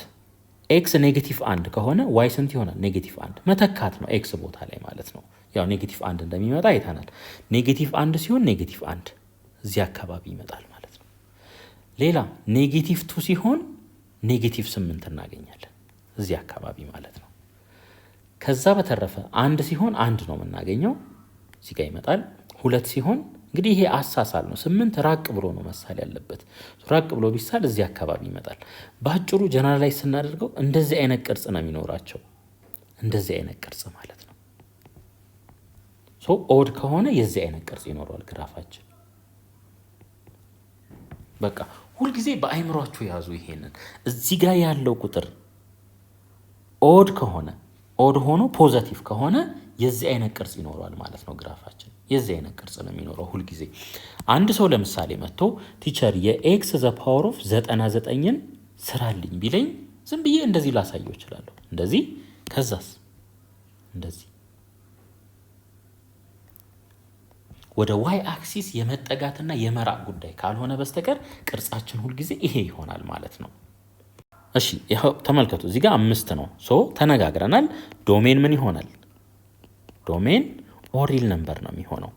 ኤክስ ኔጌቲቭ 1 ከሆነ ዋይ ስንት ይሆናል? ኔጌቲቭ 1 መተካት ነው ኤክስ ቦታ ላይ ማለት ነው። ያው ኔጌቲቭ 1 እንደሚመጣ አይተናል። ኔጌቲቭ 1 ሲሆን ኔጌቲቭ 1 እዚህ አካባቢ ይመጣል ማለት ነው። ሌላ ኔጌቲቭ 2 ሲሆን ኔጌቲቭ 8 እናገኛለን እዚህ አካባቢ ማለት ነው። ከዛ በተረፈ 1 ሲሆን 1 ነው የምናገኘው እዚህ ጋር ይመጣል። 2 ሲሆን እንግዲህ ይሄ አሳሳል ነው። 8 ራቅ ብሎ ነው መሳል ያለበት። ራቅ ብሎ ቢሳል እዚህ አካባቢ ይመጣል። በአጭሩ ጀነራላይዝ ስናደርገው እንደዚህ አይነት ቅርጽ ነው የሚኖራቸው። እንደዚህ አይነት ቅርጽ ማለት ነው። ኦድ ከሆነ የዚህ አይነት ቅርጽ ይኖረዋል ግራፋችን። በቃ ሁልጊዜ በአይምሯችሁ ያዙ ይሄንን። እዚህ ጋር ያለው ቁጥር ኦድ ከሆነ ኦድ ሆኖ ፖዘቲቭ ከሆነ የዚህ አይነት ቅርጽ ይኖረዋል ማለት ነው። ግራፋችን የዚህ አይነት ቅርጽ ነው የሚኖረው ሁልጊዜ። አንድ ሰው ለምሳሌ መጥቶ ቲቸር የኤክስ ዘ ፓወር ኦፍ 99ን ስራልኝ ቢለኝ ዝም ብዬ እንደዚህ ላሳየው እችላለሁ። እንደዚህ ከዛስ እንደዚህ ወደ ዋይ አክሲስ የመጠጋትና የመራቅ ጉዳይ ካልሆነ በስተቀር ቅርጻችን ሁልጊዜ ይሄ ይሆናል ማለት ነው። እሺ ይኸው ተመልከቱ፣ እዚህ ጋር 5 ነው። ተነጋግረናል። ዶሜን ምን ይሆናል? ዶሜን ኦሪል ነምበር ነው የሚሆነው።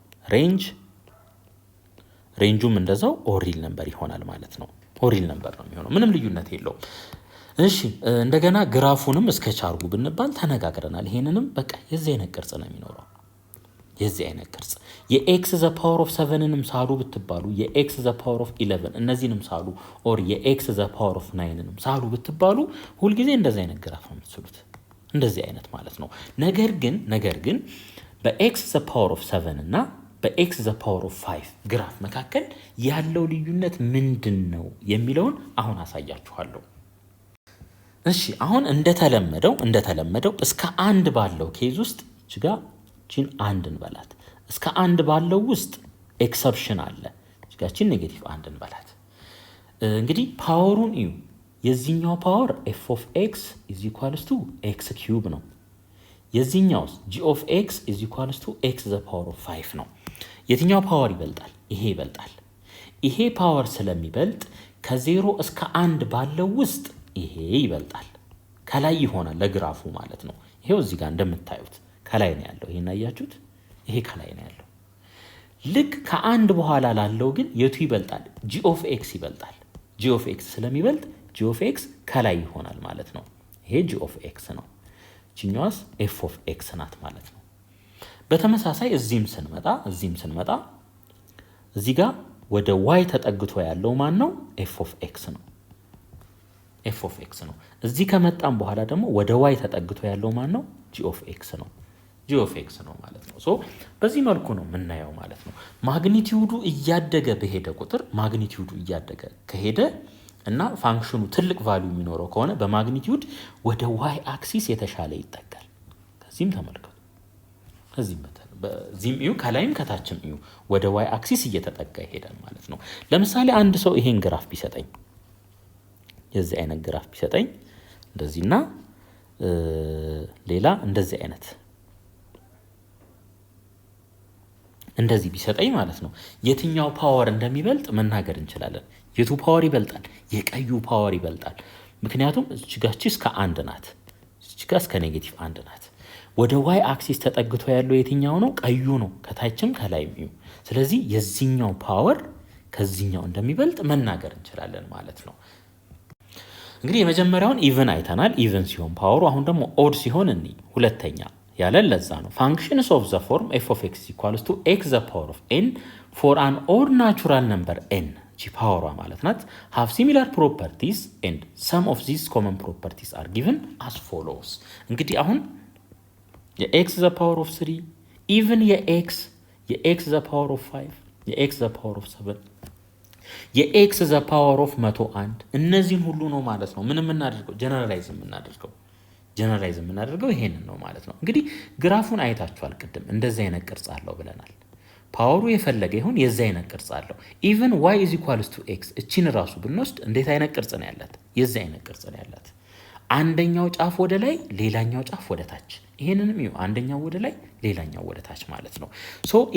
ሬንጁም እንደዛው ኦሪል ነምበር ይሆናል ማለት ነው። ኦሪል ነምበር ነው የሚሆነው፣ ምንም ልዩነት የለውም። እሺ እንደገና ግራፉንም እስከች አርጉ ብንባል ተነጋግረናል። ይሄንንም በቃ የዚህ አይነት ቅርጽ ነው የሚኖረው። የዚህ አይነት ቅርጽ የኤክስ ዘ ፓወር ኦፍ 7ንም ሳሉ ብትባሉ የኤክስ ዘ ፓወር ኦፍ 11 እነዚህንም ሳሉ ኦር የኤክስ ዘ ፓወር ኦፍ 9ንም ሳሉ ብትባሉ ሁልጊዜ እንደዚህ አይነት ግራፍ ነው የምትስሉት። እንደዚህ አይነት ማለት ነው። ነገር ግን በኤክስ ዘ ፓወር ኦፍ 7 እና በኤክስ ዘ ፓወር ኦፍ 5 ግራፍ መካከል ያለው ልዩነት ምንድን ነው የሚለውን አሁን አሳያችኋለሁ። እሺ አሁን እንደተለመደው እስከ 1 ባለው ኬዝ ውስጥ እችጋ ቺን 1 እንበላት። እስከ 1 ባለው ውስጥ ኤክሰፕሽን አለ። እችጋችን ኔጌቲቭ 1 እንበላት። እንግዲህ ፓወሩን እዩ። የዚህኛው ፓወር ኤፍ ኦፍ ኤክስ ኢዝ ኢኳልስ ቱ ኤክስ ኪዩብ ነው። የዚህኛውስ ጂ ኦፍ ኤክስ ኢዝ ኢኳልስ ቱ ኤክስ ዘ ፓወር ኦፍ 5 ነው። የትኛው ፓወር ይበልጣል? ይሄ ይበልጣል። ይሄ ፓወር ስለሚበልጥ ከ0 እስከ 1 ባለው ውስጥ ይሄ ይበልጣል። ከላይ ይሆናል ለግራፉ ማለት ነው። ይሄው እዚህ ጋር እንደምታዩት ከላይ ነው ያለው። ይሄን አያችሁት? ይሄ ከላይ ነው ያለው። ልክ ከ1 በኋላ ላለው ግን የቱ ይበልጣል? ጂ ኦፍ ኤክስ ይበልጣል። ጂ ኦፍ ኤክስ ስለሚበልጥ ጂ ኦፍ ኤክስ ከላይ ይሆናል ማለት ነው። ይሄ ጂ ኦፍ ኤክስ ነው። ቺኛዋስ ኤፍ ኦፍ ኤክስ ናት ማለት ነው። በተመሳሳይ እዚህም ስንመጣ እዚህ ጋር ወደ ዋይ ተጠግቶ ያለው ማን ነው? ኤፍ ኦፍ ኤክስ ነው። ኤፍ ኦፍ ኤክስ ነው። እዚህ ከመጣም በኋላ ደግሞ ወደ ዋይ ተጠግቶ ያለው ማን ነው? ጂ ኦፍ ኤክስ ነው። ጂ ኦፍ ኤክስ ነው ማለት ነው። በዚህ መልኩ ነው የምናየው ማለት ነው። ማግኒቲዩዱ እያደገ በሄደ ቁጥር ማግኒቲዩዱ እያደገ ከሄደ እና ፋንክሽኑ ትልቅ ቫልዩ የሚኖረው ከሆነ በማግኒቲዩድ ወደ ዋይ አክሲስ የተሻለ ይጠጋል። ከዚህም ተመልከቱ፣ በዚህም እዩ፣ ከላይም ከታችም እዩ፣ ወደ ዋይ አክሲስ እየተጠጋ ይሄዳል ማለት ነው። ለምሳሌ አንድ ሰው ይሄን ግራፍ ቢሰጠኝ፣ የዚህ አይነት ግራፍ ቢሰጠኝ እንደዚህና ሌላ እንደዚህ አይነት እንደዚህ ቢሰጠኝ ማለት ነው የትኛው ፓወር እንደሚበልጥ መናገር እንችላለን። የቱ ፓወር ይበልጣል? የቀዩ ፓወር ይበልጣል። ምክንያቱም እችጋቺ እስከ 1 ናት፣ እችጋ እስከ ኔጌቲቭ 1 ናት። ወደ ዋይ አክሲስ ተጠግቶ ያለው የትኛው ነው? ቀዩ ነው። ከታችም ከላይም እዩ። ስለዚህ የዚህኛው ፓወር ከዚህኛው እንደሚበልጥ መናገር እንችላለን ማለት ነው። እንግዲህ የመጀመሪያውን ኢቨን አይተናል፣ ኢቨን ሲሆን ፓወሩ። አሁን ደግሞ ኦድ ሲሆን ሁለተኛ ያለን ለዛ ነው። ፋንክሽንስ ኦፍ ዘ ፎርም ኤፍ ኦፍ ኤክስ ኢኳልስ ቱ ኤክስ ዘ ፓወር ኦፍ ኤን ፎር አን ኦድ ናቹራል ነምበር ኤን፣ ጂ ፓወሯ ማለት ናት፣ ሃቭ ሲሚላር ፕሮፐርቲስ ኤንድ ሰም ኦፍ ዚስ ኮመን ፕሮፐርቲስ አር ጊቨን አስ ፎሎውስ። እንግዲህ አሁን የኤክስ ዘ ፓወር ኦፍ 3 ኢቨን የኤክስ ዘ ፓወር ኦፍ 5 የኤክስ ዘ ፓወር ኦፍ 7 የኤክስ ዘ ፓወር ኦፍ 101 እነዚህን ሁሉ ነው ማለት ነው ምን የምናደርገው? ጀነራላይዝ የምናደርገው ይሄንን ነው ማለት ነው። እንግዲህ ግራፉን አይታችኋል ቅድም፣ እንደዚህ አይነት ቅርጽ አለው ብለናል። ፓወሩ የፈለገ ይሁን የዚህ አይነት ቅርጽ አለው። ኢቨን ዋይ ኢዝ ኢኳልስ ቱ ኤክስ እቺን ራሱ ብንወስድ እንዴት አይነት ቅርጽ ነው ያላት? የዚህ አይነት ቅርጽ ነው ያላት። አንደኛው ጫፍ ወደ ላይ፣ ሌላኛው ጫፍ ወደ ታች። ይሄንንም ይኸው አንደኛው ወደ ላይ፣ ሌላኛው ወደ ታች ማለት ነው።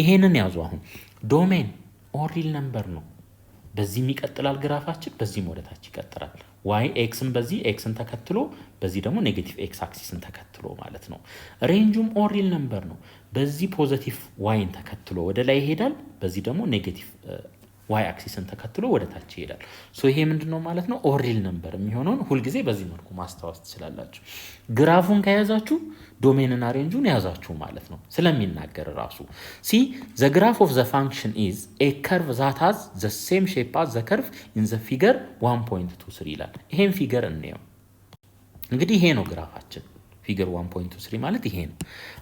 ይሄንን ያዙ። አሁን ዶሜን ኦሪል ነምበር ነው። በዚህም ይቀጥላል ግራፋችን፣ በዚህም ወደ ታች ይቀጥላል። ዋይ ኤክስን በዚህ ኤክስን ተከትሎ፣ በዚህ ደግሞ ኔጌቲቭ ኤክስ አክሲስን ተከትሎ ማለት ነው። ሬንጁም ኦሪል ነምበር ነው። በዚህ ፖዘቲቭ ዋይን ተከትሎ ወደ ላይ ይሄዳል፣ በዚህ ደግሞ ኔጌቲቭ ዋይ አክሲስን ተከትሎ ወደ ታች ይሄዳል። ይሄ ምንድነው ማለት ነው? ኦሪል ነምበር የሚሆነውን ሁልጊዜ በዚህ መልኩ ማስታወስ ትችላላችሁ። ግራፉን ከያዛችሁ ዶሜንና ሬንጁን ያዛችሁ ማለት ነው ስለሚናገር ራሱ። ዘ ግራፍ ኦፍ ዘ ፋንክሽን ኢዝ ኤ ከርቭ ዛት ሃዝ ዘ ሴም ሼፕ አዝ ዘ ከርቭ ኢን ዘ ፊገር 1.23 ይላል። ይሄን ፊገር እንየው። እንግዲህ ይሄ ነው ግራፋችን። ፊገር 1.23 ማለት ይሄ ነው።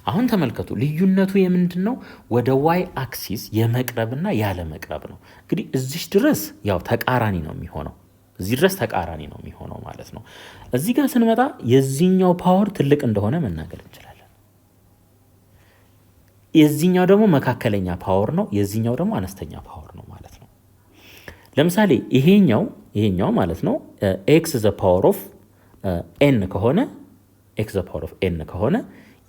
አሁን ተመልከቱ ልዩነቱ የምንድነው? ወደ ዋይ አክሲስ የመቅረብና ያለ መቅረብ ነው። እንግዲህ እዚህ ድረስ ያው ተቃራኒ ነው የሚሆነው፣ እዚህ ድረስ ተቃራኒ ነው የሚሆነው ማለት ነው። እዚህ ጋር ስንመጣ የዚህኛው ፓወር ትልቅ እንደሆነ መናገር እንችላለን። የዚህኛው ደግሞ መካከለኛ ፓወር ነው፣ የዚህኛው ደግሞ አነስተኛ ፓወር ነው ማለት ነው። ለምሳሌ ይሄኛው ማለት ነው ኤክስ ዘ ፓወር ኦፍ ኤን ከሆነ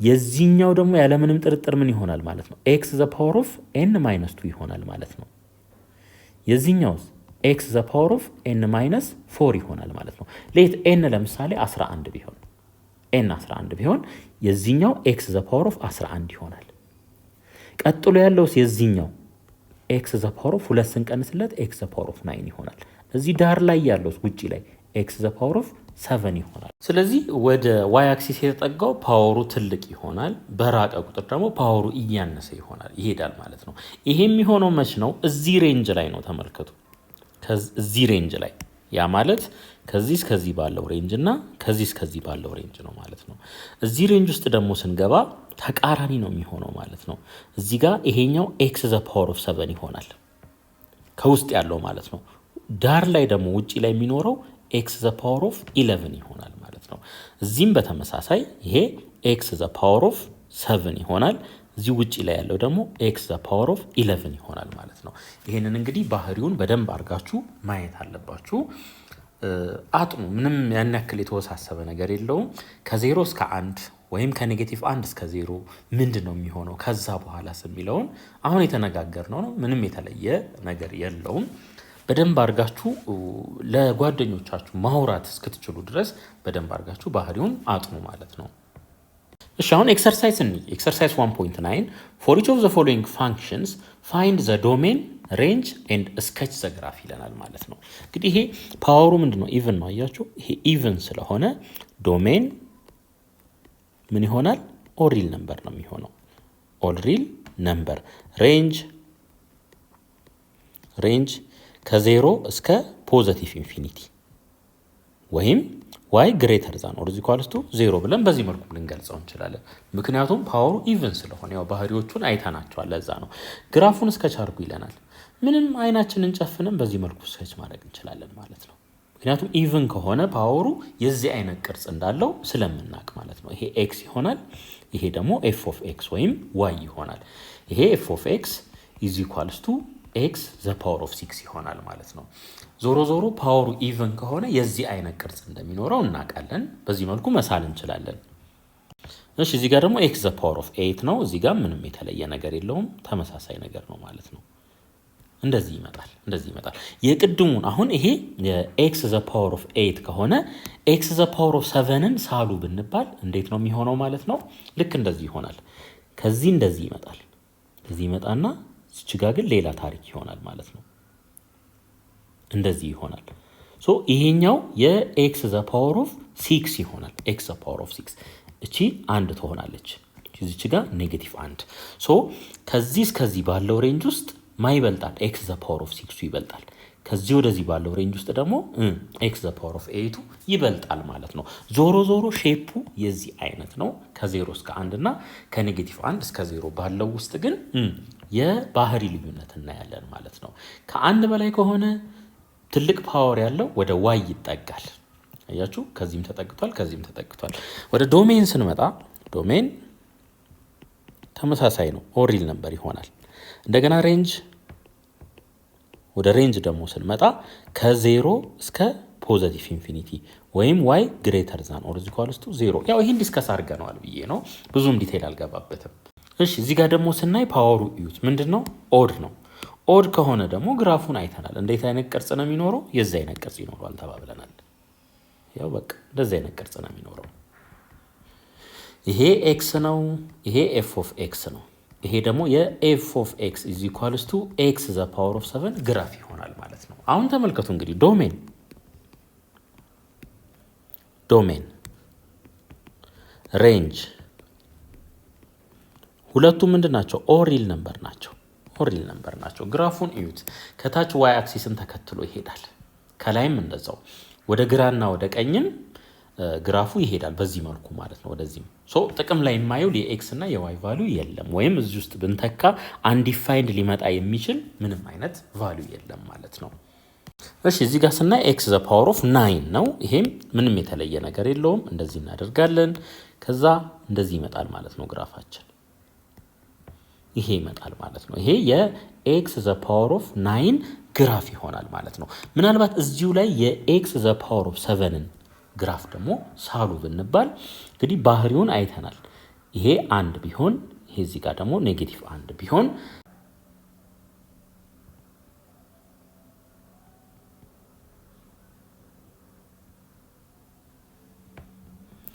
የዚህኛው ደግሞ ያለምንም ጥርጥር ምን ይሆናል ማለት ነው? ኤክስ ዘ ፓወር ኦፍ ኤን ማይነስ 2 ይሆናል ማለት ነው። የዚህኛውስ ኤክስ ዘ ፓወር ኦፍ ኤን ማይነስ 4 ይሆናል ማለት ነው። ሌት ኤን ለምሳሌ 11 ቢሆን የዚህኛው ኤክስ ዘ ፓወር ኦፍ 11 ይሆናል። ቀጥሎ ያለውስ የዚህኛው ኤክስ ዘ ፓወር ኦፍ 2 ስንቀንስለት ኤክስ ዘ ፓወር ኦፍ 9 ይሆናል። እዚህ ዳር ላይ ያለውስ ውጪ ላይ ኤክስ ዘ ፓወር ኦፍ 7 ይሆናል። ስለዚህ ወደ ዋይ አክሲስ የተጠጋው ፓወሩ ትልቅ ይሆናል፣ በራቀ ቁጥር ደግሞ ፓወሩ እያነሰ ይሄዳል ማለት ነው። ይሄ የሚሆነው መች ነው? እዚህ ሬንጅ ላይ ነው። ተመልከቱ፣ እዚህ ሬንጅ ላይ ያ ማለት ከዚህ እስከዚህ ባለው ሬንጅ እና ከዚህ እስከዚህ ባለው ሬንጅ ነው ማለት ነው። እዚህ ሬንጅ ውስጥ ደግሞ ስንገባ ተቃራኒ ነው የሚሆነው ማለት ነው። እዚህ ጋር ይሄኛው ኤክስ ዘ ፓወር ኦፍ 7 ይሆናል ከውስጥ ያለው ማለት ነው። ዳር ላይ ደግሞ ውጪ ላይ የሚኖረው ኤክስ ዘ ፓወር ኦፍ 11 ይሆናል ማለት ነው። እዚህም በተመሳሳይ ይሄ ኤክስ ዘ ፓወር ኦፍ 7 ይሆናል። እዚህ ውጪ ላይ ያለው ደግሞ ኤክስ ዘ ፓወር ኦፍ 11 ይሆናል ማለት ነው። ይሄንን እንግዲህ ባህሪውን በደንብ አድርጋችሁ ማየት አለባችሁ። አጥኑ። ምንም ያን ያክል የተወሳሰበ ነገር የለውም። ከ0 እስከ 1 ወይም ከኔጌቲቭ 1 እስከ 0 ምንድን ነው የሚሆነው ከዛ በኋላ የሚለውን አሁን የተነጋገርነው ነው። ምንም የተለየ ነገር የለውም። በደንብ አድርጋችሁ ለጓደኞቻችሁ ማውራት እስክትችሉ ድረስ በደንብ አድርጋችሁ ባህሪውን አጥኑ ማለት ነው። እሺ አሁን ኤክሰርሳይዝ እንይ። ኤክሰርሳይዝ 1.9 for each of the following functions find the domain range and sketch the graph ይለናል ማለት ነው። እንግዲህ ይሄ ፓወሩ ምንድነው? ኢቭን ነው። አያችሁ ይሄ ኢቭን ስለሆነ ዶሜን ምን ይሆናል? ኦል ሪል ነምበር ነው የሚሆነው። ኦል ሪል ነምበር ሬንጅ ከ0 እስከ ፖዘቲቭ ኢንፊኒቲ ወይም ዋይ ግሬተር ዛን ኦር ኢኳልስ ቱ 0 ብለን በዚህ መልኩ ልንገልጸው እንችላለን። ምክንያቱም ፓወሩ ኢቭን ስለሆነ ያው ባህሪዎቹን አይተናቸዋል። ለዛ ነው ግራፉን ስኬች አድርጉ ይለናል። ምንም አይናችንን ጨፍነን በዚህ መልኩ ስኬች ማድረግ እንችላለን ማለት ነው። ምክንያቱም ኢቭን ከሆነ ፓወሩ የዚህ አይነት ቅርጽ እንዳለው ስለምናቅ ማለት ነው። ይሄ ኤክስ ይሆናል፣ ይሄ ደግሞ ኤፍ ኦፍ ኤክስ ወይም ዋይ ይሆናል። ይሄ ኤፍ ኦፍ ኤክስ ኢዝ ኢኳልስ ቱ ኤክስ ዘ ፓወር ኦፍ 6 ይሆናል ማለት ነው። ዞሮ ፓወሩ ኢቭን ከሆነ የዚህ አይነት ቅርጽ እንደሚኖረው እናውቃለን። በዚህ መልኩ መሳል እንችላለን። እሺ እዚህ ጋር ደግሞ ኤክስ ዘ ፓወር ኦፍ 8 ነው። እዚህ ጋር ምንም የተለየ ነገር የለውም፣ ተመሳሳይ ነገር ነው ማለት ነው። እንደዚህ ይመጣል። የቅድሙን አሁን ይሄ የኤክስ ዘ ፓወር ኦፍ 8 ከሆነ ኤክስ ዘ ፓወር ኦፍ 7ን ሳሉ ብንባል እንዴት ነው የሚሆነው ማለት ነው? ልክ እንደዚህ ይሆናል። ከዚህ እንደዚህ ይመጣል። እዚህ ይመጣና እዚህ ጋር ግን ሌላ ታሪክ ይሆናል ማለት ነው። እንደዚህ ይሆናል። ሶ ይሄኛው የኤክስ ዘ ፓወር ኦፍ 6 ይሆናል። ኤክስ ዘ ፓወር ኦፍ 6 እቺ 1 ትሆናለች። እዚች ጋር ኔጌቲቭ 1። ሶ ከዚህ እስከዚህ ባለው ሬንጅ ውስጥ ማ ይበልጣል? ኤክስ ዘ ፓወር ኦፍ 6 ይበልጣል። ከዚህ ወደዚህ ባለው ሬንጅ ውስጥ ደግሞ ኤክስ ዘ ፓወር ኦፍ 8 ይበልጣል ማለት ነው። ዞሮ ሼፑ የዚህ አይነት ነው። ከ0 እስከ 1 እና ከኔጌቲቭ 1 እስከ 0 ባለው ውስጥ ግን የባህሪ ልዩነት እናያለን ማለት ነው። ከአንድ በላይ ከሆነ ትልቅ ፓወር ያለው ወደ ዋይ ይጠጋል። አያችሁ፣ ከዚህም ተጠግቷል። ወደ ዶሜን ስንመጣ ዶሜን ተመሳሳይ ነው፣ ኦል ሪል ነምበር ይሆናል። እንደገና ወደ ሬንጅ ደግሞ ስንመጣ ከ0 እስከ ፖዘቲቭ ኢንፊኒቲ ወይም ዋይ ግሬተር ዛን ኦር ኢኳልስ ቱ 0። ያው ይሄን ዲስከስ አድርገነዋል ብዬ ነው፣ ብዙም ዲቴል አልገባበትም። እሺ እዚህ ጋር ደግሞ ስናይ ፓወሩ እዩት፣ ምንድነው? ኦድ ነው። ኦድ ከሆነ ደግሞ ግራፉን አይተናል። እንዴት አይነት ቅርጽ ነው የሚኖረው? የዚህ አይነት ቅርጽ ይኖረዋል ተባብለናል። ያው በቃ እንደዚህ አይነት ቅርጽ ነው የሚኖረው። ይሄ ኤክስ ነው፣ ይሄ ኤፍ ኦፍ ኤክስ ነው። ይሄ ደግሞ የኤፍ ኦፍ ኤክስ ኢዝ ኢኳልስ ቱ ኤክስ ዘ ፓወር ኦፍ 7 ግራፍ ይሆናል ማለት ነው። አሁን ተመልከቱ እንግዲህ ዶሜን ሬንጅ ሁለቱም ምንድን ናቸው? ኦል ሪል ነምበር ናቸው። ግራፉን እዩት። ከታች ዋይ አክሲስን ተከትሎ ይሄዳል። ከላይም እንደዛው ወደ ግራና ወደ ቀኝም ግራፉ ይሄዳል በዚህ መልኩ ማለት ነው ወደዚህ። ሶ ጥቅም ላይ የማየው የኤክስ እና የዋይ ቫልዩ የለም ወይም እዚህ ውስጥ ብንተካ አንዲፋይንድ ሊመጣ የሚችል ምንም አይነት ቫልዩ የለም ማለት ነው። እሺ እዚህ ጋር ስናይ ኤክስ ዘ ፓወር ኦፍ 9 ነው። ይሄም ምንም የተለየ ነገር የለውም። እንደዚህ እናደርጋለን። ከዛ እንደዚህ ይመጣል ማለት ነው ግራፋችን። ይሄ ይመጣል ማለት ነው። ይሄ የኤክስ ዘ ፓወር ኦፍ 9 ግራፍ ይሆናል ማለት ነው። ምናልባት እዚሁ ላይ የኤክስ ዘ ፓወር ኦፍ 7ን ግራፍ ደግሞ ሳሉ ብንባል እንግዲህ ባህሪውን አይተናል። ይሄ 1 ቢሆን ይሄ እዚህ ጋር ደግሞ ኔጌቲቭ 1 ቢሆን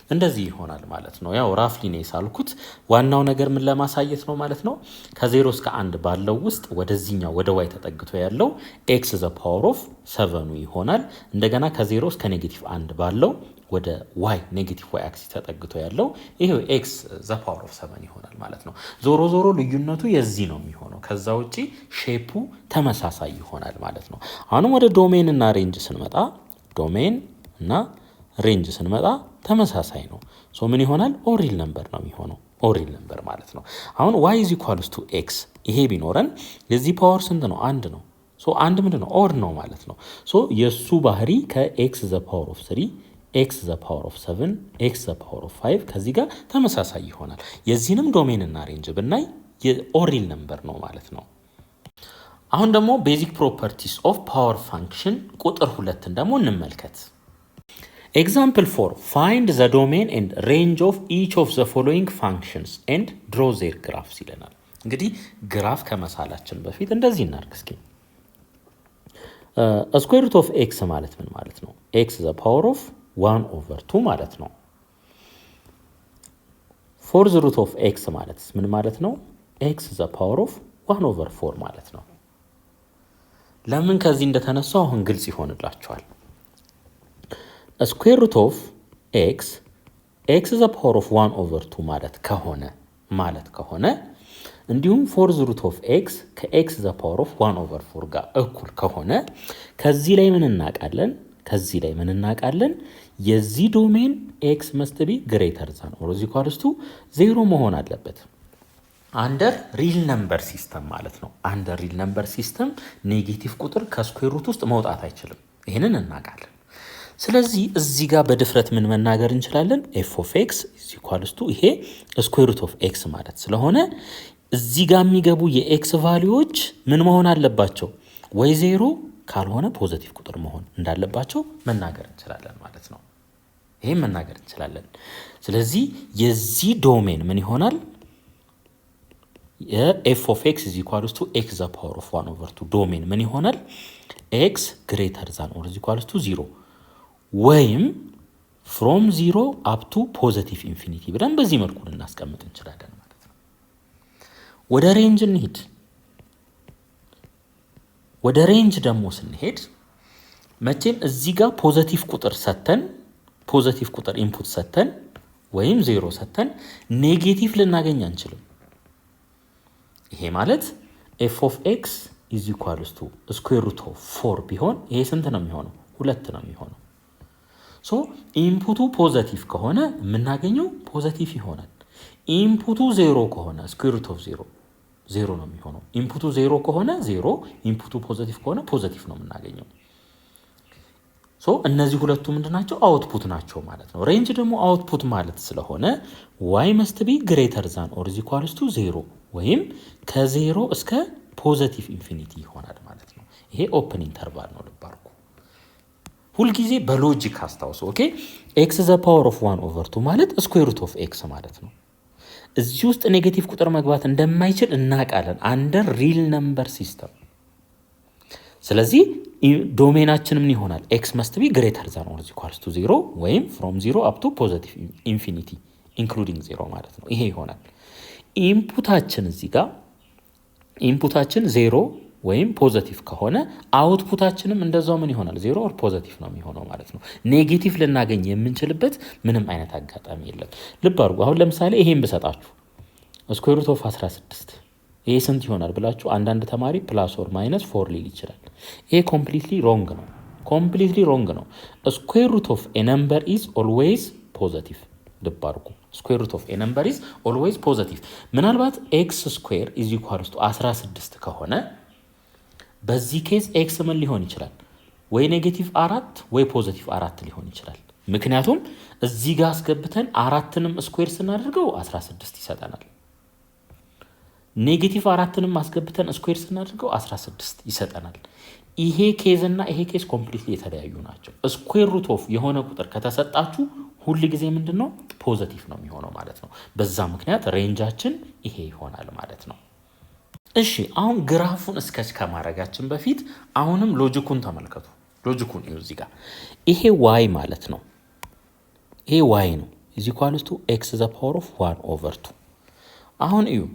እንደዚህ ይሆናል ማለት ነው። ያው ራፍሊ ነው የሳልኩት። ዋናው ነገር ምን ለማሳየት ነው ማለት ነው። ከ0 እስከ 1 ባለው ውስጥ ወደዚህኛው ወደ ዋይ ተጠግቶ ያለው ኤክስ ዘ ፓወር ኦፍ 7 ይሆናል። እንደገና ከ0 እስከ ኔጌቲቭ 1 ባለው ወደ ዋይ ኔጌቲቭ ዋይ አክሲስ ተጠግቶ ያለው ይሄው ኤክስ ዘ ፓወር ኦፍ 7 ይሆናል ማለት ነው። ዞሮ ዞሮ ልዩነቱ የዚህ ነው የሚሆነው። ከዛ ውጪ ሼፑ ተመሳሳይ ይሆናል ማለት ነው። አሁንም ወደ ዶሜን እና ሬንጅ ስንመጣ ዶሜን እና ሬንጅ ስንመጣ ተመሳሳይ ነው። ሶ ምን ይሆናል? ኦሪል ነምበር ነው የሚሆነው። ኦሪል ነምበር ማለት ነው። አሁን y is equals to x ይሄ ቢኖረን የዚህ ፓወር ስንት ነው? 1 ነው። ሶ 1 ምንድን ነው? ኦድ ነው ማለት ነው። ሶ የሱ ባህሪ ከx the power of 3 x the power of 7 x the power of 5 ከዚህ ጋር ተመሳሳይ ይሆናል። የዚህንም ዶሜን እና ሬንጅ ብናይ የኦሪል ነምበር ነው ማለት ነው። አሁን ደግሞ ቤዚክ ፕሮፐርቲስ ኦፍ ፓወር ፋንክሽን ቁጥር 2ን ደግሞ እንመልከት። Example 4. Find the domain and range of each of the following functions and draw their graphs ይለናል። እንግዲህ ግራፍ ከመሳላችን በፊት እንደዚህ እናድርግ እስኪ። ስኩዌር ሩት ኦፍ ኤክስ ማለት ምን ማለት ነው? ኤክስ ዘ ፓወር ኦፍ 1/2 ማለት ነው። ፎርዝ ሩት ኦፍ ኤክስ ማለት ምን ማለት ነው? ኤክስ ዘ ፓወር ኦፍ 1/4 ማለት ነው። ለምን ከዚህ እንደተነሳው አሁን ግልጽ ይሆንላችኋል። ስኩዌር ሩት ኦፍ ኤክስ ኤክስ ዘ ፓወር ኦፍ 1/2 ማለት ከሆነ እንዲሁም ፎርዝ ሩት ኦፍ ኤክስ ከኤክስ ዘ ፓወር ኦፍ 1/4 ጋር እኩል ከሆነ ከዚህ ላይ ምን እናውቃለን? የዚህ ዶሜን ኤክስ መስት ቢ ግሬተር ዛን ኦር ኢኳልስ ቱ 0 መሆን አለበት። አንደር ሪል ነምበር ሲስተም ማለት ነው። አንደር ሪል ነምበር ሲስተም ኔጌቲቭ ቁጥር ከስኩዌር ሩት ውስጥ መውጣት አይችልም። ይህንን እናውቃለን። ስለዚህ እዚህ ጋር በድፍረት ምን መናገር እንችላለን? ኤፍ ኦፍ ኤክስ ኢኳልስ ቱ ይሄ ስኩዌር ሩት ኦፍ ኤክስ ማለት ስለሆነ እዚህ ጋር የሚገቡ የኤክስ ቫሊዎች ምን መሆን አለባቸው? ወይ 0 ካልሆነ ፖዘቲቭ ቁጥር መሆን እንዳለባቸው መናገር እንችላለን ማለት ነው። ይሄን መናገር እንችላለን። ስለዚህ የዚህ ዶሜን ምን ይሆናል? የኤፍ ኦፍ ኤክስ ኢኳልስ ቱ ኤክስ ዘ ፓወር ኦፍ 1/2 ዶሜን ምን ይሆናል? ኤክስ ግሬተር ዛን ኦር ኢኳልስ ቱ 0 ወይም ፍሮም 0 አፕ ቱ ፖዘቲቭ ኢንፊኒቲ ብለን በዚህ መልኩ ልናስቀምጥ እንችላለን ማለት ነው። ወደ ሬንጅ እንሂድ። ወደ ሬንጅ ደግሞ ስንሄድ መቼም እዚህ ጋር ፖዘቲቭ ቁጥር ኢንፑት ሰተን ወይም 0 ሰተን ኔጌቲቭ ልናገኝ አንችልም። ይሄ ማለት ኤፍ ኦፍ ኤክስ ኢዝ ኢኳልስ ቱ ስኩዌር ሩት ኦፍ 4 ቢሆን ይሄ ስንት ነው የሚሆነው? 2 ነው የሚሆነው። ሶ ኢንፑቱ ፖዘቲቭ ከሆነ የምናገኘው ፖዘቲቭ ይሆናል። ኢንፑቱ 0 ከሆነ ስኩዌር ሩት ኦፍ 0 ነው የሚሆነው። ኢንፑቱ 0 ከሆነ 0፣ ኢንፑቱ ፖዘቲቭ ከሆነ ፖዘቲቭ ነው የምናገኘው። ሶ እነዚህ ሁለቱ ምንድናቸው? አውትፑት ናቸው ማለት ነው። ሬንጅ ደግሞ አውትፑት ማለት ስለሆነ ዋይ መስት ቢ ግሬተር ዛን ኦር ኢኳልስ ቱ 0 ወይም ከ0 እስከ ፖዘቲቭ ኢንፊኒቲ ይሆናል ማለት ነው። ይሄ ኦፕን ኢንተርቫል ነው። ልብ አድርጉ። ሁልጊዜ በሎጂክ አስታውሱ። ኦኬ ኤክስ ዘ ፓወር ኦፍ 1/2 ማለት ስኩዌር ሩት ኦፍ ኤክስ ማለት ነው። እዚህ ውስጥ ኔጌቲቭ ቁጥር መግባት እንደማይችል እናውቃለን አንደር ሪል ነምበር ሲስተም። ስለዚህ ዶሜናችን ምን ይሆናል? ኤክስ መስት ቢ ግሬተር ዛን ኦር ኢኳልስ ቱ 0 ወይም ፍሮም 0 አፕ ቱ ፖዘቲቭ ኢንፊኒቲ ኢንክሉዲንግ 0 ማለት ነው። ይሄ ይሆናል። ኢንፑታችን እዚህ ጋር ኢንፑታችን 0 ወይም ፖዘቲቭ ከሆነ አውትፑታችንም እንደዛው ምን ይሆናል? 0 ኦር ፖዘቲቭ ነው የሚሆነው ማለት ነው። ኔጌቲቭ ልናገኝ የምንችልበት ምንም አይነት አጋጣሚ የለም። ልብ አድርጉ። አሁን ለምሳሌ ይሄን ብሰጣችሁ ስኩዌር ሩት ኦፍ 16 ይሄ ስንት ይሆናል ብላችሁ አንዳንድ ተማሪ ፕላስ ኦር ማይነስ 4 ሊል ይችላል። ይሄ ኮምፕሊትሊ ሮንግ ነው። ኮምፕሊትሊ ሮንግ ነው። ስኩዌር ሩት ኦፍ ኤ ነምበር ኢዝ ኦልዌይዝ ፖዘቲቭ። ልብ አድርጉ። ስኩዌር ሩት ኦፍ ኤ ነምበር ኢዝ ኦልዌይዝ ፖዘቲቭ። ምናልባት ኤክስ ስኩዌር ኢዝ ኢኳልስ ቱ 16 ከሆነ በዚህ ኬዝ ኤክስ ምን ሊሆን ይችላል? ወይ ኔጌቲቭ 4 ወይ ፖዘቲቭ 4 ሊሆን ይችላል። ምክንያቱም እዚህ ጋር አስገብተን አራትንም ስኩዌር ስናደርገው 16 ይሰጠናል። ኔጌቲቭ 4ንም አስገብተን ስኩዌር ስናደርገው 16 ይሰጠናል። ይሄ ኬዝ እና ይሄ ኬዝ ኮምፕሊትሊ የተለያዩ ናቸው። ስኩዌር ሩት ኦፍ የሆነ ቁጥር ከተሰጣችሁ ሁል ጊዜ ምንድነው ፖዘቲቭ ነው የሚሆነው ማለት ነው። በዛ ምክንያት ሬንጃችን ይሄ ይሆናል ማለት ነው። እሺ አሁን ግራፉን እስከች ከማድረጋችን በፊት አሁንም ሎጂኩን ተመልከቱ። ሎጂኩን እዩ። እዚህ ጋር ይሄ ዋይ ማለት ነው። ይሄ ዋይ ነው is equals to x the power of 1 over 2። አሁን እዩ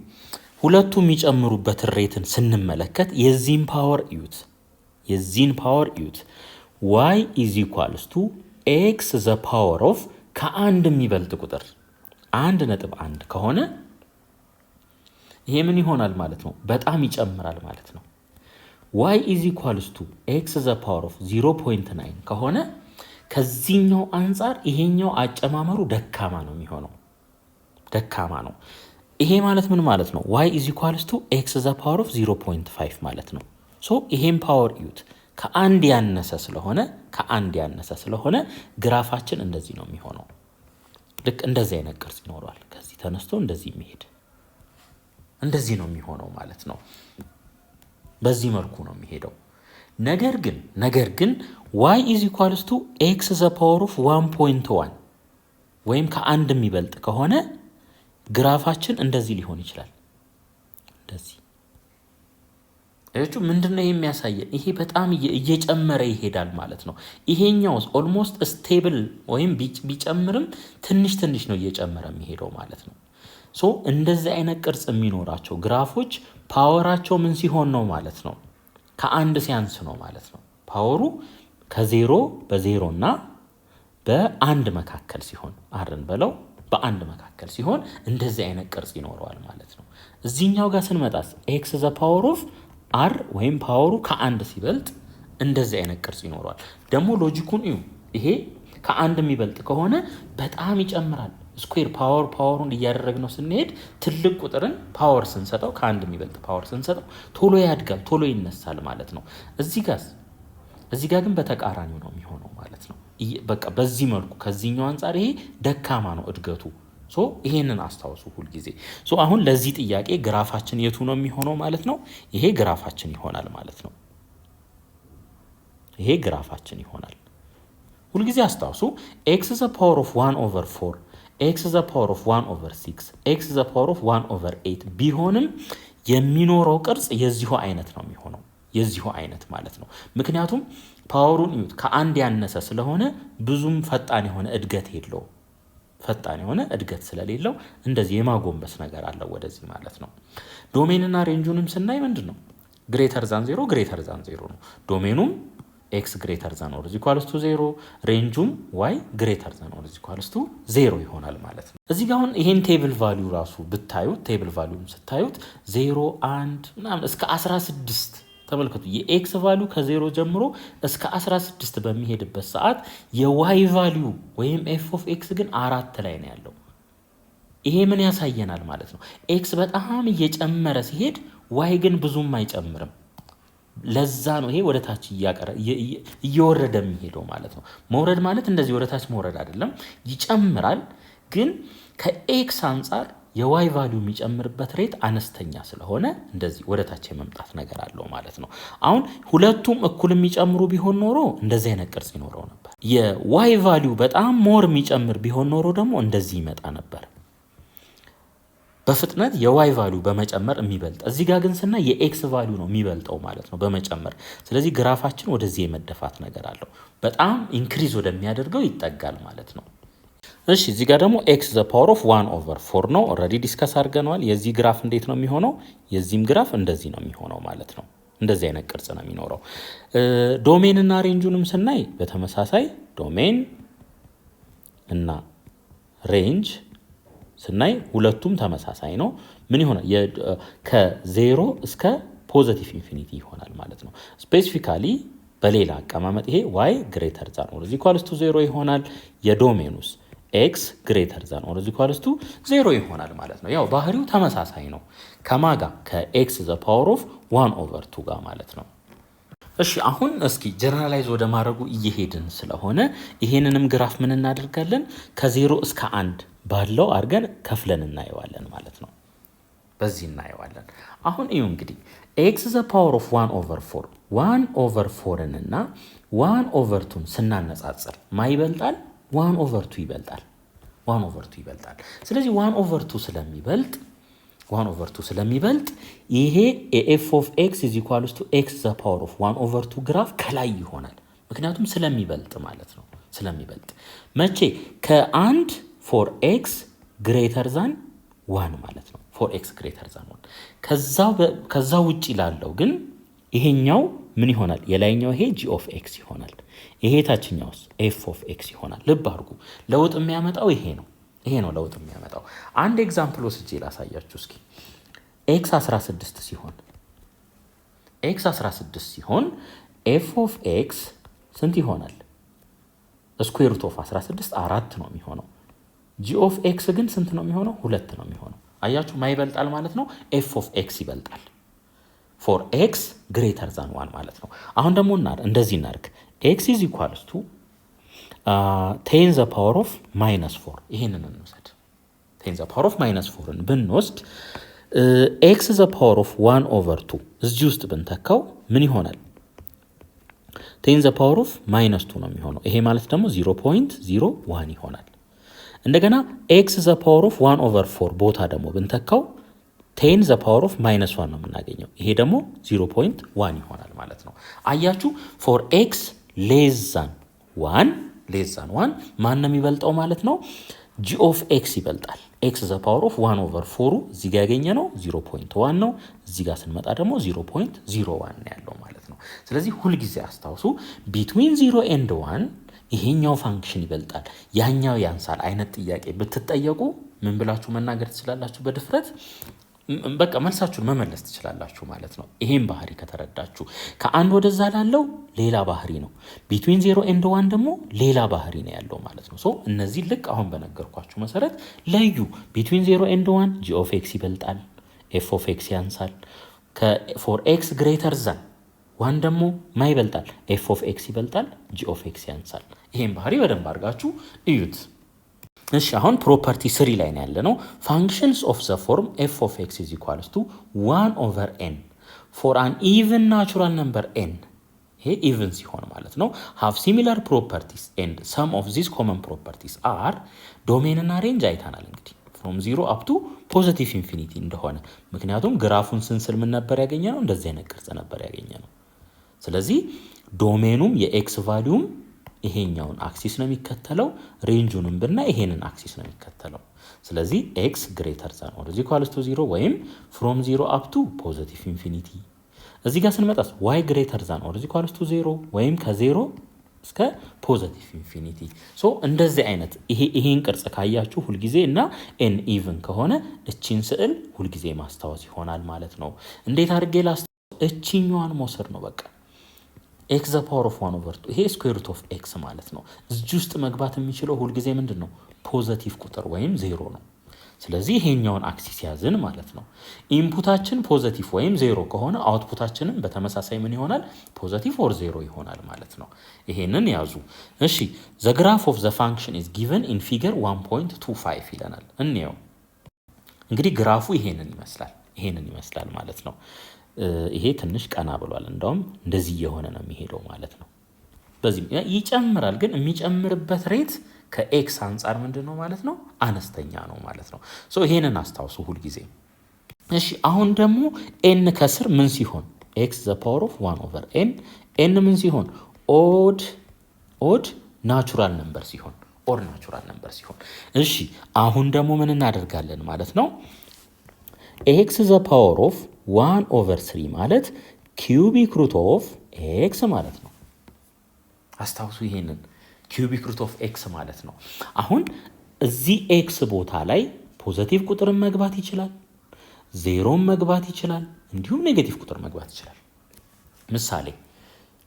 ሁለቱ የሚጨምሩበት ሬትን ስንመለከት የዚህን ፓወር እዩት። የዚህን ፓወር እዩት። y is equals to x the power of ከአንድ የሚበልጥ ቁጥር 1.1 ከሆነ ይሄ ምን ይሆናል ማለት ነው? በጣም ይጨምራል ማለት ነው። y is equals to x the power of 0.9 ከሆነ ከዚህኛው አንፃር ይሄኛው አጨማመሩ ደካማ ነው የሚሆነው። ደካማ ነው። ይሄ ማለት ምን ማለት ነው? y is equals to x the power of 0.5 ማለት ነው። ሶ ይሄን ፓወር እዩት። ከአንድ ያነሰ ስለሆነ ግራፋችን እንደዚህ ነው የሚሆነው። ልክ እንደዚህ አይነት ቅርጽ ይኖረዋል። ከዚህ ተነስቶ እንደዚህ የሚሄድ እንደዚህ ነው የሚሆነው ማለት ነው። በዚህ መልኩ ነው የሚሄደው። ነገር ግን y is equals to x the power of 1.1 ወይም ከአንድ የሚበልጥ ከሆነ ግራፋችን እንደዚህ ሊሆን ይችላል። እንደዚህ ምንድነው የሚያሳየን? ይሄ በጣም እየጨመረ ይሄዳል ማለት ነው። ይሄኛውስ ኦልሞስት ስቴብል ወይም ቢጨምርም ትንሽ ነው እየጨመረ የሚሄደው ማለት ነው። ሶ እንደዚህ አይነት ቅርጽ የሚኖራቸው ግራፎች ፓወራቸው ምን ሲሆን ነው ማለት ነው? ከአንድ ሲያንስ ነው ማለት ነው። ፓወሩ ከዜሮ በዜሮ እና በአንድ መካከል ሲሆን አርን በለው በአንድ መካከል ሲሆን እንደዚህ አይነት ቅርጽ ይኖረዋል ማለት ነው። እዚህኛው ጋር ስንመጣስ ኤክስ ዘ ፓወር ኦፍ አር ወይም ፓወሩ ከአንድ ሲበልጥ እንደዚህ አይነት ቅርጽ ይኖረዋል። ደግሞ ሎጂኩን እዩ። ይሄ ከአንድ የሚበልጥ ከሆነ በጣም ይጨምራል። ስኩዌር ፓወሩን እያደረግነው ስንሄድ ትልቅ ቁጥርን ፓወር ስንሰጠው ከአንድ የሚበልጥ ፓወር ስንሰጠው ቶሎ ያድጋል፣ ቶሎ ይነሳል ማለት ነው። እዚህ ጋር ግን በተቃራኒው ነው የሚሆነው ማለት ነው። በቃ በዚህ መልኩ ከዚህኛው አንፃር ይሄ ደካማ ነው እድገቱ። ሶ ይሄንን አስታውሱ ሁል ጊዜ። ሶ አሁን ለዚህ ጥያቄ ግራፋችን የቱ ነው የሚሆነው ማለት ነው? ይሄ ግራፋችን ይሆናል ማለት ነው። ይሄ ግራፋችን ይሆናል። ሁል ጊዜ አስታውሱ x the power of 1 over 4 x the power of 1 over 6 x the power of 1 over 8 ቢሆንም የሚኖረው ቅርጽ የዚሁ አይነት ነው የሚሆነው። የዚሁ አይነት ማለት ነው። ምክንያቱም ፓወሩን እዩት ከአንድ ያነሰ ስለሆነ ብዙም ፈጣን የሆነ እድገት ስለሌለው እንደዚህ የማጎንበስ ነገር አለው ወደዚህ ማለት ነው። ዶሜንና ሬንጁንም ስናይ ምንድነው? ግሬተር ዛን 0 ነው። ዶሜኑም x greater than or equals to 0 ሬንጁም y greater than or equals to 0 ይሆናል ማለት ነው። እዚህ ጋር አሁን ይሄን ቴብል ቫልዩ ራሱ ብታዩት ስታዩት 0 1 ምናምን እስከ 16 ተመልከቱ። የx ቫልዩ ከ0 ጀምሮ እስከ 16 በሚሄድበት ሰዓት የy ቫልዩ ወይም f of x ግን 4 ላይ ነው ያለው። ይሄ ምን ያሳየናል ማለት ነው? x በጣም እየጨመረ ሲሄድ y ግን ብዙም አይጨምርም። ለዛ ነው ይሄ ወደ ታች እየወረደ የሚሄደው ማለት ነው። መውረድ ማለት እንደዚህ ወደ ታች መውረድ አይደለም፣ ይጨምራል። ግን ከኤክስ አንፃር የዋይ ቫልዩ የሚጨምርበት ሬት አነስተኛ ስለሆነ እንደዚህ ወደ ታች የመምጣት ነገር አለው ማለት ነው። አሁን ሁለቱም እኩል የሚጨምሩ ቢሆን ኖሮ እንደዚህ አይነት ቅርጽ ይኖረው ነበር። የዋይ ቫልዩ በጣም ሞር የሚጨምር ቢሆን ኖሮ ደግሞ እንደዚህ ይመጣ ነበር። በፍጥነት የዋይ ቫልዩ በመጨመር የሚበልጥ። እዚህ ጋር ግን ስናይ የኤክስ ቫልዩ ነው የሚበልጠው ማለት ነው በመጨመር። ስለዚህ ግራፋችን ወደዚህ የመደፋት ነገር አለው። በጣም ኢንክሪዝ ወደሚያደርገው ይጠጋል ማለት ነው። እሺ እዚህ ጋር ደግሞ x the power of 1 over 4 ነው። ኦልሬዲ ዲስከስ አድርገናል። የዚህ ግራፍ እንዴት ነው የሚሆነው? የዚህም ግራፍ እንደዚህ ነው የሚሆነው ማለት ነው። እንደዚህ አይነት ቅርጽ ነው የሚኖረው። ዶሜን እና ሬንጁንም ስናይ በተመሳሳይ ዶሜን እና ሬንጅ ስናይ ሁለቱም ተመሳሳይ ነው። ምን ይሆናል? ከ0 እስከ ፖዚቲቭ ኢንፊኒቲ ይሆናል ማለት ነው። ስፔሲፊካሊ በሌላ አቀማመጥ ይሄ y greater than or equals to 0 ይሆናል። የዶሜኑስ x greater than or equals to 0 ይሆናል ማለት ነው። ያው ባህሪው ተመሳሳይ ነው ከማጋ ከx the power of 1/2 ጋር ማለት ነው። እሺ አሁን እስኪ ጀነራላይዝ ወደ ማድረጉ እየሄድን ስለሆነ ይሄንንም ግራፍ ምን እናደርጋለን ከ0 እስከ 1 ባለው አድርገን ከፍለን እናየዋለን ማለት ነው። በዚህ እናየዋለን። አሁን እዩ እንግዲህ x the power of 1/4 1/4 እና 1/2 ስናነጻጽር ማ ይበልጣል? 1/2 ይበልጣል። 1/2 ይበልጣል። ስለዚህ 1/2 ስለሚበልጥ ይሄ f of x is equals to x the power of 1/2 ግራፍ ከላይ ይሆናል። ምክንያቱም ስለሚበልጥ ማለት ነው። ስለሚበልጥ መቼ ከ1 for x greater than 1 ማለት ነው። for x greater than 1 ከዛ ውጪ ላለው ግን ይሄኛው ምን ይሆናል? የላይኛው ይሄ g of x ይሆናል። ይሄ ታችኛውስ f of x ይሆናል። ልብ አድርጉ። ለውጥ የሚያመጣው ይሄ ነው ለውጥ የሚያመጣው። አንድ ኤግዛምፕል ወስጄ ላሳያችሁ እስኪ። x 16 ሲሆን f of x ስንት ይሆናል? ስኩዌር ሩት ኦፍ 16 4 ነው የሚሆነው። g of x ግን ስንት ነው የሚሆነው? 2 ነው የሚሆነው። አያችሁ ማ ይበልጣል ማለት ነው? f of x ይበልጣል። for x greater than 1 ማለት ነው። አሁን ደግሞ እንደዚህ እናድርግ። x is equals to 10 the power of -4 ይሄንን እንውሰድ። 10 the power of -4ን ብንወስድ x the power of 1/2 እዚህ ውስጥ ብንተካው ምን ይሆናል? 10 the power of -2 ነው የሚሆነው። ይሄ ማለት ደግሞ 0.01 ይሆናል። እንደገና x the power of 1/4 ቦታ ደግሞ ብንተካው 10 the power of -1 ነው የምናገኘው። ይሄ ደግሞ 0.1 ይሆናል ማለት ነው። አያችሁ for x less than 1 ማን ነው የሚበልጠው ማለት ነው? g of x ይበልጣል። x the power of 1/4 እዚህ ጋር ያገኘ ነው 0.1 ነው። እዚህ ጋር ስንመጣ ደግሞ 0.01 ነው ያለው ማለት ነው። ስለዚህ ሁልጊዜ አስታውሱ between 0 and 1 ይሄኛው ፋንክሽን ይበልጣል ያኛው ያንሳል አይነት ጥያቄ ብትጠየቁ ምን ብላችሁ መናገር ትችላላችሁ? በድፍረት በቃ መልሳችሁን መመለስ ትችላላችሁ ማለት ነው። ይሄን ባህሪ ከተረዳችሁ ከአንድ ወደዛ ላለው ሌላ ባህሪ ነው። between 0 and 1 ደግሞ ሌላ ባህሪ ነው ያለው ማለት ነው። እነዚህ ልክ አሁን በነገርኳችሁ መሰረት ለዩ። between 0 and 1 g of x ይበልጣል፣ f of x ያንሳል። for x greater than 1 ደግሞ ማ ይበልጣል? f of x ይበልጣል፣ g of x ያንሳል። ይሄን ባህሪ በደንብ አድርጋችሁ እዩት። እሺ አሁን ፕሮፐርቲ 3 ላይ ነው ያለነው። functions of the form f of x is equals to 1/n for an even natural number n ይሄ ኢቭን ሲሆን ማለት ነው have similar properties and some of these common properties are domain እና range አይተናል እንግዲህ from 0 up to positive infinity እንደሆነ። ምክንያቱም ግራፉን ስንስል ምን ነበር ያገኘነው? እንደዚህ አይነት ቅርጽ ነበር ያገኘነው። ስለዚህ ዶሜኑም የኤክስ ቫልዩም ይሄኛውን አክሲስ ነው የሚከተለው፣ ሬንጁንም ብና ይሄንን አክሲስ ነው የሚከተለው። ስለዚህ x greater than or equals to 0 ወይም from 0 up to positive infinity። እዚህ ጋር ስንመጣስ y greater than or equals to 0 ወይም ከ0 እስከ positive infinity። እንደዚህ አይነት ይሄን ቅርጽ ካያችሁ ሁልጊዜ እና n even ከሆነ እቺን ስዕል ሁልጊዜ ማስታወስ ይሆናል ማለት ነው። እንዴት አድርጌ ላስታውስ? እቺኛዋን መውሰድ ነው በቃ x the power of 1/2 ይሄ ስኩዌር ሩት ኦፍ x ማለት ነው። እዚህ ውስጥ መግባት የሚችለው ሁልጊዜ ምንድነው? ፖዚቲቭ ቁጥር ወይም 0 ነው። ስለዚህ ይሄኛውን አክሲስ ያዝን ማለት ነው። ኢንፑታችን ፖዚቲቭ ወይም 0 ከሆነ አውትፑታችንም በተመሳሳይ ምን ይሆናል? ፖዚቲቭ ኦር 0 ይሆናል ማለት ነው። ይሄንን ያዙ። እሺ the graph of the function is given in figure 1.25 ይለናል። እንየው እንግዲህ ግራፉ ይሄንን ይመስላል ማለት ነው። ይሄ ትንሽ ቀና ብሏል። እንደውም እንደዚህ የሆነ ነው የሚሄደው ማለት ነው። በዚህ ይጨምራል፣ ግን የሚጨምርበት ሬት ከኤክስ አንፃር ምንድነው ማለት ነው? አነስተኛ ነው ማለት ነው። ይሄንን አስታውሱ ሁልጊዜ። እሺ አሁን ደግሞ ኤን ከስር ምን ሲሆን x the power of 1/n ኤን ምን ሲሆን ኦድ ናቹራል ነምበር ሲሆን እሺ አሁን ደግሞ ምን እናደርጋለን ማለት ነው? x the power of 1/3 ማለት ኪዩቢክ ሩት ኦፍ ኤክስ ማለት ነው። አስታውሱ ይሄንን ኪዩቢክ ሩት ኦፍ ኤክስ ማለት ነው። አሁን እዚህ ኤክስ ቦታ ላይ ፖዚቲቭ ቁጥርን መግባት ይችላል፣ ዜሮን መግባት ይችላል፣ እንዲሁም ኔጌቲቭ ቁጥር መግባት ይችላል። ምሳሌ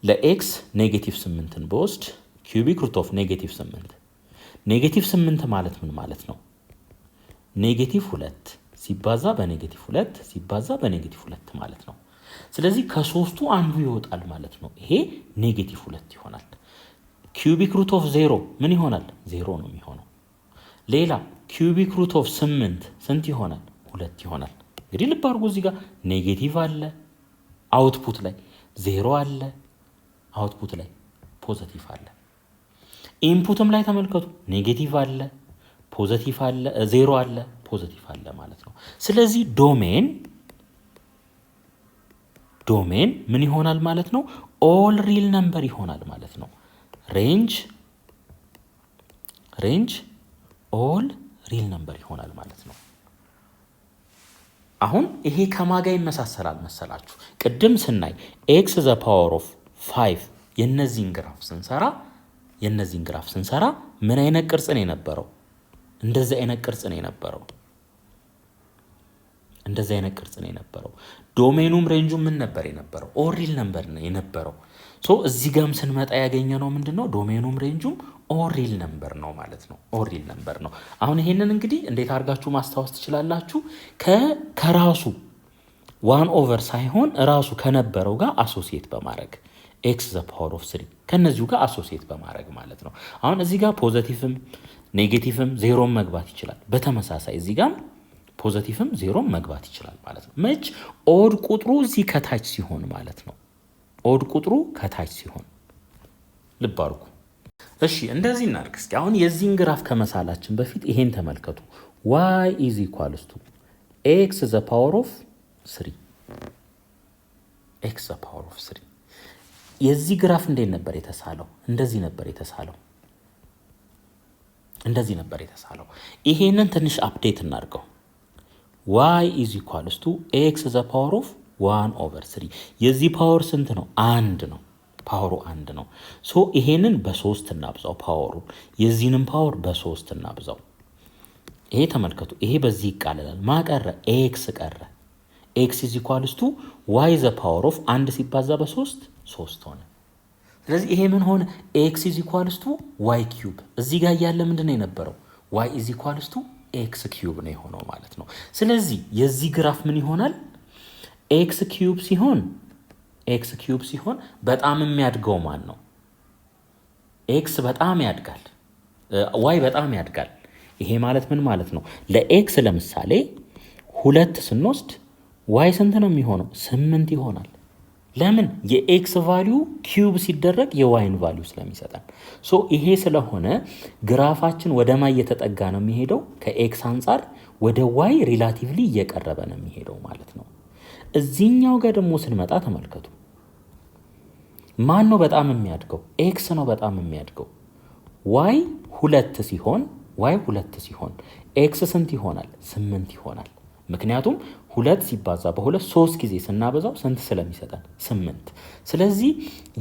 ለኤክስ ኔጌቲቭ 8ን በወስድ ኪዩቢክ ሩት ኦፍ ኔጌቲቭ 8 ኔጌቲቭ 8 ማለት ምን ማለት ነው? ኔጌቲቭ 2 ሲባዛ በኔጌቲቭ 2 ሲባዛ በኔጌቲቭ 2 ማለት ነው። ስለዚህ ከሶስቱ አንዱ ይወጣል ማለት ነው። ይሄ ኔጌቲቭ 2 ይሆናል። ኪዩቢክ ሩት ኦፍ 0 ምን ይሆናል? 0 ነው የሚሆነው። ሌላ ኪዩቢክ ሩት ኦፍ 8 ስንት ይሆናል? 2 ይሆናል። እንግዲህ ልብ አድርጎ እዚህ ጋር ኔጌቲቭ አለ አውትፑት ላይ፣ 0 አለ አውትፑት ላይ ፖዘቲቭ አለ። ኢንፑትም ላይ ተመልከቱ፣ ኔጌቲቭ አለ ፖዘቲቭ አለ፣ 0 አለ ፖዘቲቭ አለ ማለት ነው። ስለዚህ ዶሜን ምን ይሆናል ማለት ነው? ኦል ሪል ነምበር ይሆናል ማለት ነው። ሬንጅ ኦል ሪል ነምበር ይሆናል ማለት ነው። አሁን ይሄ ከማጋ ይመሳሰላል መሰላችሁ? ቅድም ስናይ ኤክስ ዘ ፓወር ኦፍ 5 የነዚህን ግራፍ ስንሰራ ምን አይነት ቅርጽ ነው የነበረው? እንደዚህ አይነት ቅርጽ ነው የነበረው። ዶሜኑም ሬንጁም ምን ነበር የነበረው? ኦል ሪል ነምበር ነው የነበረው። ሶ እዚህ ጋርም ስንመጣ ያገኘነው ምንድነው? ዶሜኑም ሬንጁም ኦል ሪል ነምበር ነው ማለት ነው። ኦል ሪል ነምበር ነው። አሁን ይሄንን እንግዲህ እንዴት አድርጋችሁ ማስታወስ ትችላላችሁ? ከራሱ 1/, ሳይሆን ራሱ ከነበረው ጋር አሶሲየት በማድረግ ኤክስ ዘ ፓወር ኦፍ 3 ከነዚሁ ጋር አሶሲየት በማድረግ ማለት ነው። አሁን እዚህ ጋር ፖዘቲቭም ኔጌቲቭም ዜሮም መግባት ይችላል። በተመሳሳይ እዚህ ጋር ፖዘቲቭም ዜሮም መግባት ይችላል ማለት ነው። መች ኦድ ቁጥሩ እዚህ ከታች ሲሆን ማለት ነው። ኦድ ቁጥሩ ከታች ሲሆን ልብ አድርጉ። እሺ እንደዚህ እናድርግ እስኪ። አሁን የዚህን ግራፍ ከመሳላችን በፊት ይሄን ተመልከቱ። y is equals to x the power of 3 x the power of 3 የዚህ ግራፍ እንዴት ነበር የተሳለው? እንደዚህ ነበር የተሳለው። ይሄንን ትንሽ አፕዴት እናድርገው። y is equals to x the power of 1/3 የዚህ ፓወር ስንት ነው? 1 ነው። ፓወሩ 1 ነው። ሶ ይሄንን በ3 እናብዛው ፓወሩ፣ የዚህንም ፓወር በ3 እናብዛው። ይሄ ተመልከቱ፣ ይሄ በዚህ ይቃለላል። ማቀረ ኤክስ ቀረ። ኤክስ is equals to y the power of 1 ሲባዛ በ3 3 ሆነ። ስለዚህ ይሄ ምን ሆነ? ኤክስ is equals to y cube። እዚህ ጋር ያለ ምንድነው የነበረው? y is equals to x cube ነው የሆነው ማለት ነው። ስለዚህ የዚህ ግራፍ ምን ይሆናል? ኤክስ ኪዩብ ሲሆን በጣም የሚያድገው ማን ነው? ኤክስ በጣም ያድጋል፣ ዋይ በጣም ያድጋል። ይሄ ማለት ምን ማለት ነው? ለኤክስ ለምሳሌ 2 ስንወስድ ዋይ ስንት ነው የሚሆነው? 8 ይሆናል። ለምን? የኤክስ ቫሊዩ ኪዩብ ሲደረግ የዋይን ቫሊዩ ስለሚሰጠን። ሶ ይሄ ስለሆነ ግራፋችን ወደ ማን እየተጠጋ ነው የሚሄደው? ከኤክስ አንጻር ወደ ዋይ ሪላቲቭሊ እየቀረበ ነው የሚሄደው ማለት ነው። እዚህኛው ጋር ደግሞ ስንመጣ ተመልከቱ። ማን ነው በጣም የሚያድገው? ኤክስ ነው በጣም የሚያድገው። ዋይ 2 ሲሆን ኤክስ ስንት ይሆናል? 8 ይሆናል። ምክንያቱም 2 ሲባዛ በ2 3 ጊዜ ስናበዛው ስንት ስለሚሰጠን? 8። ስለዚህ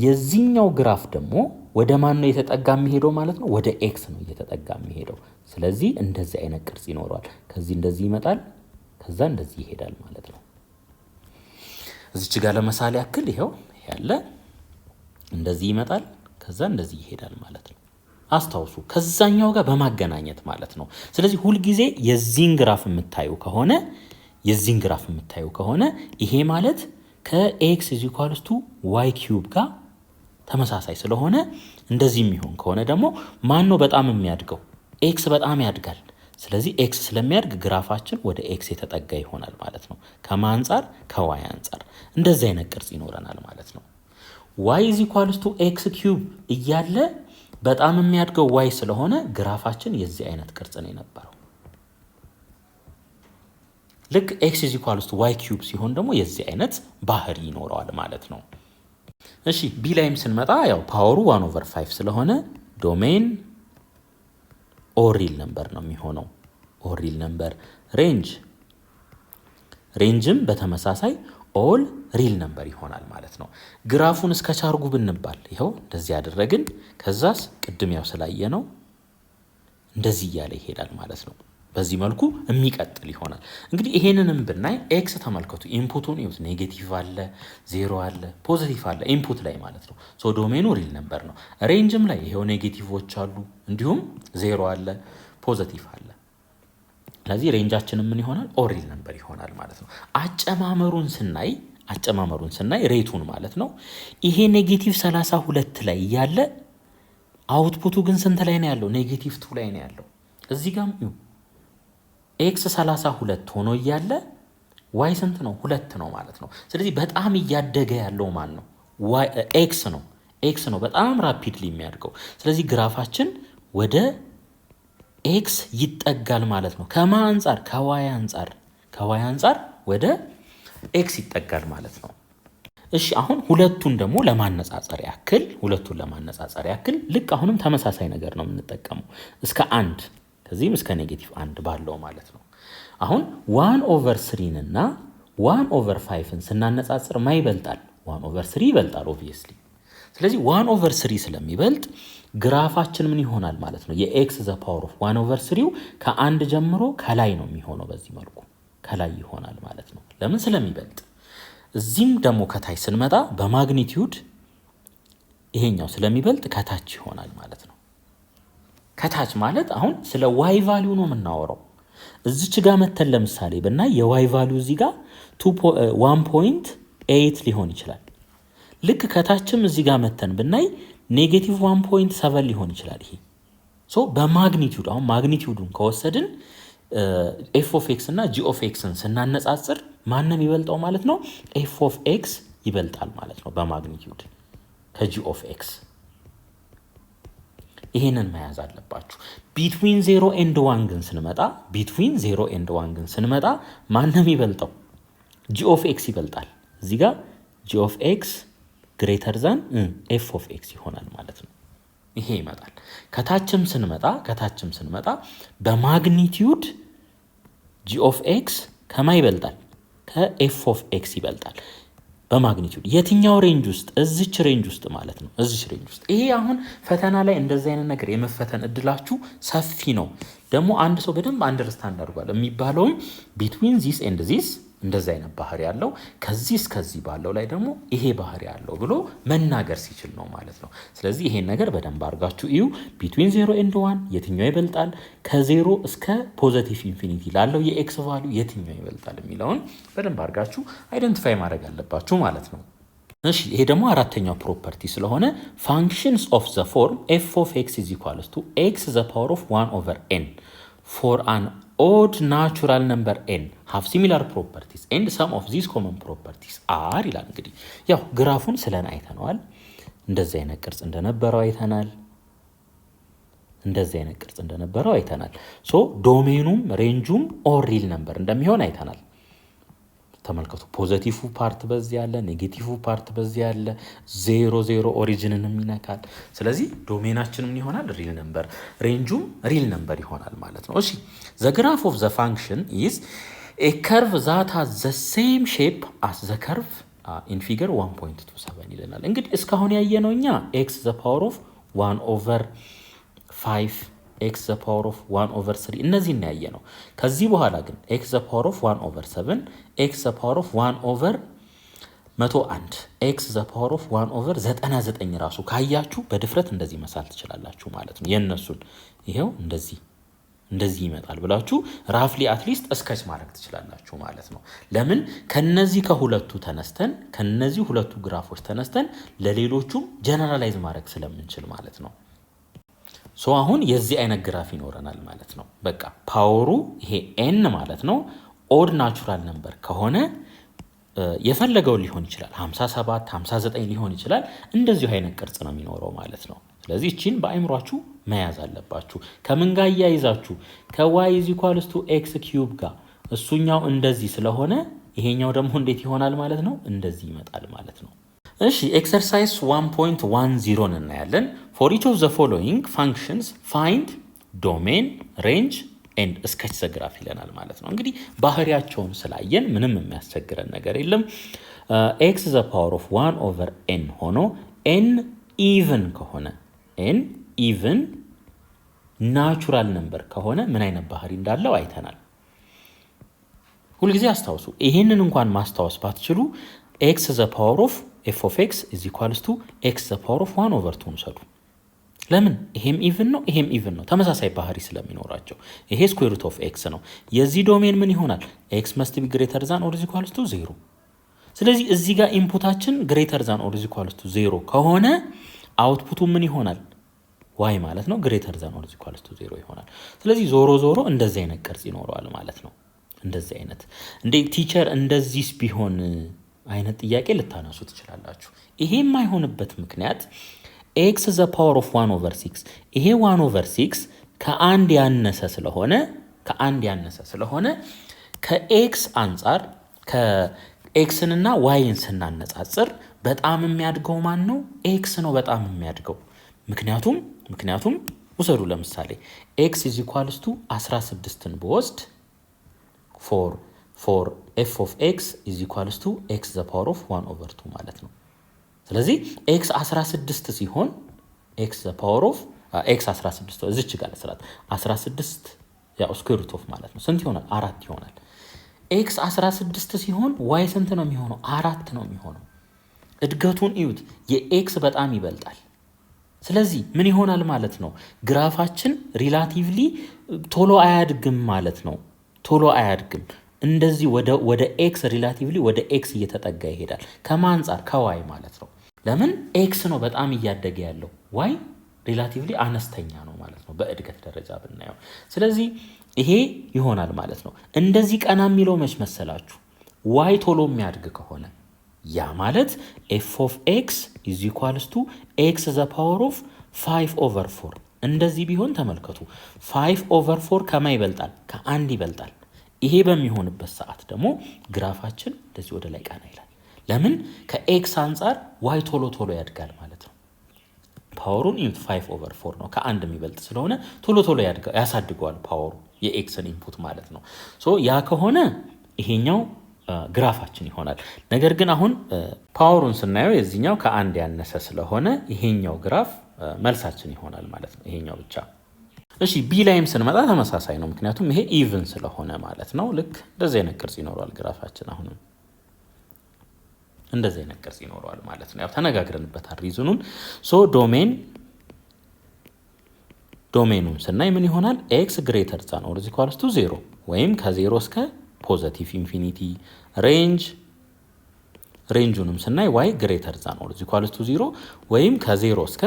የዚህኛው ግራፍ ደግሞ ወደ ማን ነው የተጠጋ የሚሄደው ማለት ነው? ወደ ኤክስ ነው እየተጠጋ የሚሄደው። ስለዚህ እንደዚህ አይነት ቅርጽ ይኖረዋል። ከዚህ እንደዚህ ይመጣል፣ ከዛ እንደዚህ ይሄዳል ማለት ነው። እዚች ጋር ለምሳሌ ያክል ይሄው ያለ እንደዚህ ይመጣል፣ ከዛ እንደዚህ ይሄዳል ማለት ነው። አስታውሱ፣ ከዛኛው ጋር በማገናኘት ማለት ነው። ስለዚህ ሁልጊዜ የዚህን ግራፍ የምታዩ ከሆነ ይሄ ማለት ከኤክስ is equals to y cube ጋር ተመሳሳይ ስለሆነ እንደዚህ የሚሆን ከሆነ ደግሞ ማን ነው በጣም የሚያድገው? ኤክስ በጣም ያድጋል። ስለዚህ ኤክስ ስለሚያድግ ግራፋችን ወደ ኤክስ የተጠጋ ይሆናል ማለት ነው። ከማን አንጻር? ከዋይ አንጻር። እንደዚህ አይነት ቅርጽ ይኖረናል ማለት ነው። y is equals to x cube እያለ በጣም የሚያድገው ዋይ ስለሆነ ግራፋችን የዚህ አይነት ቅርጽ ነው የነበረው። ልክ x is equals to y cube ሲሆን ደግሞ የዚህ አይነት ባህሪ ይኖረዋል ማለት ነው። እሺ ቢ ላይም ስንመጣ ያው ፓወሩ 1/5 ስለሆነ ዶሜን ኦል ሪል ነምበር ነው የሚሆነው። ኦል ሪል ነምበር ሬንጅም በተመሳሳይ ኦል ሪል ነምበር ይሆናል ማለት ነው። ግራፉን እስከ ቻርጉ ብንባል ይኸው እንደዚህ ያደረግን፣ ከዛስ ቅድም ያው ስላየ ነው እንደዚህ እያለ ይሄዳል ማለት ነው። በዚህ መልኩ የሚቀጥል ይሆናል። እንግዲህ ይሄንንም ብናይ ኤክስ ተመልከቱ፣ ኢንፑቱን ይሁት ኔጌቲቭ አለ፣ ዜሮ አለ፣ ፖዚቲቭ አለ ኢንፑት ላይ ማለት ነው። ሶ ዶሜኑ ሪል ነምበር ነው። ሬንጅም ላይ ይሄው ኔጌቲቮች አሉ፣ እንዲሁም ዜሮ አለ፣ ፖዚቲቭ አለ። ስለዚህ ሬንጃችንም ምን ይሆናል? ኦሪል ነምበር ይሆናል ማለት ነው። አጨማመሩን ስናይ ሬቱን ማለት ነው። ይሄ ኔጌቲቭ 32 ላይ ያለ አውትፑቱ ግን ስንት ላይ ነው ያለው? ኔጌቲቭ 2 ላይ ነው ያለው። እዚህ ጋር ኤክስ 32 ሆኖ እያለ ዋይ ስንት ነው? 2 ነው ማለት ነው። ስለዚህ በጣም እያደገ ያለው ማን ነው? ኤክስ ነው በጣም ራፒድሊ የሚያድገው። ስለዚህ ግራፋችን ወደ ኤክስ ይጠጋል ማለት ነው። ከማ አንጻር? ከዋይ አንጻር ወደ ኤክስ ይጠጋል ማለት ነው። እሺ አሁን ሁለቱን ለማነጻጸር ያክል ልክ አሁንም ተመሳሳይ ነገር ነው የምንጠቀመው እስከ 1 ከዚህም እስከ ኔጌቲቭ 1 ባለው ማለት ነው። አሁን 1/3 እና 1/5ን ስናነጻጽር ማ ይበልጣል? 1/3 ይበልጣል ኦብቪየስሊ። ስለዚህ 1/3 ስለሚበልጥ ግራፋችን ምን ይሆናል ማለት ነው? የኤክስ ዘ ፓወር ኦፍ 1/3 ከ1 ጀምሮ ከላይ ነው የሚሆነው። በዚህ መልኩ ከላይ ይሆናል ማለት ነው። ለምን? ስለሚበልጥ። እዚህም ደግሞ ከታች ስንመጣ በማግኒቲዩድ ይሄኛው ስለሚበልጥ ከታች ይሆናል ማለት ነው። ከታች ማለት አሁን ስለ ዋይ ቫልዩ ነው የምናወራው። እዚች ጋር መተን ለምሳሌ ብናይ የዋይ ቫልዩ እዚህ ጋር 1.8 ሊሆን ይችላል። ልክ ከታችም እዚህ ጋር መተን ብናይ ኔጌቲቭ 1.7 ሊሆን ይችላል። ይሄ በማግኒቲዩድ አሁን ማግኒቲዩዱን ከወሰድን ኤፍ ኦፍ ኤክስ እና ጂ ኦፍ ኤክስን ስናነጻጽር ማንም ይበልጣው ማለት ነው? ኤፍ ኦፍ ኤክስ ይበልጣል ማለት ነው በማግኒቲዩድ ከጂ ኦፍ ኤክስ። ይሄንን መያዝ አለባችሁ። ቢትዊን 0 and 1 ግን ስንመጣ ማንም ይበልጣው? ጂ ኦፍ ኤክስ ይበልጣል። እዚህ ጋር ጂ ኦፍ ኤክስ ግሬተር ዛን ኤፍ ኦፍ ኤክስ ይሆናል ማለት ነው። ይሄ ይመጣል። ከታችም ስንመጣ በማግኒቲዩድ ጂ ኦፍ ኤክስ ከማ ይበልጣል? ከኤፍ ኦፍ ኤክስ ይበልጣል በማግኒቲዩድ። የትኛው ሬንጅ ውስጥ? እዚች ሬንጅ ውስጥ ማለት ነው። ይሄ አሁን ፈተና ላይ እንደዚህ አይነት ነገር የመፈተን እድላችሁ ሰፊ ነው። ደግሞ አንድ ሰው በደንብ አንደርስታንድ አድርጓል የሚባለውም ቢትዊን ዚስ ኤንድ ዚስ እንደዚህ አይነት ባህሪ ያለው ከዚህ እስከዚህ ባለው ላይ ደግሞ ይሄ ባህሪ ያለው ብሎ መናገር ሲችል ነው ማለት ነው። ስለዚህ ይሄን ነገር በደንብ አድርጋችሁ እዩ። ቢትዊን 0 and 1 የትኛው ይበልጣል? ከ0 እስከ ፖዚቲቭ ኢንፊኒቲ ላለው የኤክስ ቫልዩ የትኛው ይበልጣል የሚለውን በደንብ አድርጋችሁ አይደንቲፋይ ማድረግ አለባችሁ ማለት ነው። እሺ ይሄ ደግሞ አራተኛው ፕሮፐርቲ ስለሆነ functions of the form f of x is equals to x the power of 1/n for an odd natural number n have similar properties and some of these common properties are ይላል። እንግዲህ ያው ግራፉን ስለን አይተናል። እንደዚህ አይነት ቅርጽ እንደነበረው አይተናል። ሶ ዶሜኑም ሬንጁም ኦር ሪል ነምበር እንደሚሆን አይተናል። ተመልከቱ። ፖዚቲቭ ፓርት በዚህ ያለ፣ ኔጌቲቭ ፓርት በዚህ ያለ፣ 0 ኦሪጂንንም ይነካል። ስለዚህ ዶሜናችን ምን ይሆናል? ሪል ነምበር፣ ሬንጁም ሪል ነምበር ይሆናል ማለት ነው። እሺ the graph of the function is a curve that has the same shape as the curve in figure 1.27 ይለናል። እንግዲህ እስካሁን ያየነው እኛ x the power of 1/5 x the power of 1/3 እነዚህ ነው ያየነው። ከዚህ በኋላ ግን x the power of 1/7 x the power of 1/101 x the power of 1/99 ራሱ ካያችሁ በድፍረት እንደዚህ መሳል ትችላላችሁ ማለት ነው። የነሱን ይሄው እንደዚህ ይመጣል ብላችሁ ራፍሊ አትሊስት እስከች ማድረግ ትችላላችሁ ማለት ነው። ለምን? ከነዚህ ሁለቱ ግራፎች ተነስተን ለሌሎቹም ጀነራላይዝ ማድረግ ስለምንችል ማለት ነው። ሶ አሁን የዚህ አይነት ግራፍ ይኖረናል ማለት ነው። በቃ ፓወሩ ይሄ ኤን ማለት ነው። ኦድ ናቹራል ነምበር ከሆነ የፈለገው ሊሆን ይችላል። 57 59 ሊሆን ይችላል። እንደዚሁ አይነት ቅርጽ ነው የሚኖረው ማለት ነው። ስለዚህ እቺን በአይምሯችሁ መያዝ አለባችሁ። ከምን ጋር ያይዛችሁ? ከy = x³ ጋር። እሱኛው እንደዚህ ስለሆነ ይሄኛው ደግሞ እንዴት ይሆናል ማለት ነው? እንደዚህ ይመጣል ማለት ነው። እሺ ኤክሰርሳይዝ 1.10 እናያለን። for each of the following functions find domain range and sketch the graph ይለናል ማለት ነው። እንግዲህ ባህሪያቸውን ስላየን ምንም የሚያስቸግረን ነገር የለም። x the power of 1/n ሆኖ n even ከሆነ n even ናቹራል ነምበር ከሆነ ምን አይነት ባህሪ እንዳለው አይተናል። ሁልጊዜ አስታውሱ፣ ይሄንን እንኳን ማስታወስ ባትችሉ ኤክስ ዘ ፓወር ኦፍ ኤፍ ኦፍ ኤክስ ኢዝ ኢኳልስ ቱ ኤክስ ዘ ፓወር ኦፍ 1/2 ውሰዱ። ለምን? ይሄም ኢቭን ነው፣ ይሄም ኢቭን ነው። ተመሳሳይ ባህሪ ስለሚኖራቸው ይሄ ስኩዌር ሩት ኦፍ ኤክስ ነው። የዚህ ዶሜን ምን ይሆናል? ኤክስ መስት ቢ ግሬተር ዛን ኦር ኢዝ ኢኳልስ ቱ 0። ስለዚህ እዚህ ጋር ኢንፑታችን ግሬተር ዛን ኦር ኢዝ ኢኳልስ ቱ 0 ከሆነ አውትፑቱ ምን ይሆናል? ዋይ ማለት ነው ግሬተር ዛን ኦር ኢዝ ኢኳልስ ቱ 0 ይሆናል። ስለዚህ ዞሮ ዞሮ እንደዚህ አይነት ቅርጽ ይኖረዋል ማለት ነው። እንደዚህ አይነት እንደ ቲቸር እንደዚህስ ቢሆን አይነት ጥያቄ ልታነሱ ትችላላችሁ። ይሄ የማይሆንበት ምክንያት ኤክስ ዘ ፓወር ኦፍ 1/6 ይሄ 1/6 ከአንድ ያነሰ ስለሆነ ከኤክስ አንጻር ከኤክስንና ዋይን ስናነጻጽር በጣም የሚያድገው ማን ነው? ኤክስ ነው በጣም የሚያድገው። ምክንያቱም ውሰዱ ለምሳሌ ኤክስ ኢዝ ኢኳልስ ቱ 16ን በወስድ ፎር ኤፍ ኦፍ ኤክስ ኢዝ ኢኳልስ ቱ ኤክስ ዘ ፓወር ኦፍ 1/2 ማለት ነው። ስለዚህ ኤክስ 16 ሲሆን ኤክስ ዘ ፓወር ኦፍ ኤክስ 16 እዚች ጋር ለስራት 16 ያው ስኩዌር ሩት ኦፍ ማለት ነው ስንት ይሆናል? 4 ይሆናል። ኤክስ 16 ሲሆን ዋይ ስንት ነው የሚሆነው? 4 ነው የሚሆነው። እድገቱን እዩት፣ የኤክስ በጣም ይበልጣል። ስለዚህ ምን ይሆናል ማለት ነው? ግራፋችን ሪላቲቭሊ ቶሎ አያድግም ማለት ነው። ቶሎ አያድግም። እንደዚህ ወደ ኤክስ ሪላቲቭሊ ወደ ኤክስ እየተጠጋ ይሄዳል። ከማን አንጻር? ከዋይ ማለት ነው። ለምን? ኤክስ ነው በጣም እያደገ ያለው፣ ዋይ ሪላቲቭሊ አነስተኛ ነው ማለት ነው በእድገት ደረጃ ብናየው። ስለዚህ ይሄ ይሆናል ማለት ነው። እንደዚህ ቀና የሚለው መች መሰላችሁ? ዋይ ቶሎ የሚያድግ ከሆነ ያ ማለት ኤፍ ኦፍ ኤክስ ኢዝ ኢኳልስ ቱ ኤክስ ዘ ፓወር ኦፍ 5/4 እንደዚህ ቢሆን ተመልከቱ 5/4 ከማ ይበልጣል? ከአንድ ይበልጣል። ይሄ በሚሆንበት ሰዓት ደግሞ ግራፋችን እንደዚህ ወደ ላይ ቀና ይላል። ለምን? ከኤክስ አንጻር ዋይ ቶሎ ያድጋል ማለት ነው። ፓወሩን 5/4 ነው፣ ከአንድ የሚበልጥ ስለሆነ ቶሎ ያሳድገዋል ፓወሩ የኤክስን ኢንፑት ማለት ነው። ሶ ያ ከሆነ ይሄኛው ግራፋችን ይሆናል። ነገር ግን አሁን ፓወሩን ስናየው የዚህኛው ከአንድ ያነሰ ስለሆነ ይሄኛው ግራፍ መልሳችን ይሆናል ማለት ነው፣ ይሄኛው ብቻ። እሺ ቢ ላይም ስንመጣ ተመሳሳይ ነው፣ ምክንያቱም ይሄ ኢቭን ስለሆነ ማለት ነው። ልክ እንደዚህ አይነት ቅርጽ ይኖረዋል ግራፋችን። አሁንም እንደዚህ አይነት ቅርጽ ይኖረዋል ማለት ነው። ያው ተነጋግረንበታል ሪዝኑን። ሶ ዶሜኑን ስናይ ምን ይሆናል? ኤክስ ግሬተር ዛን ኦር ኢዝ ኢኳልስ ቱ 0 ወይም ከ0 እስከ ፖዘቲቭ ኢንፊኒቲ ሬንጁንም ስናይ ዋይ ግሬተር ዛን ኦር ኢዝ ኢኳልስ ቱ 0 ወይም ከ0 እስከ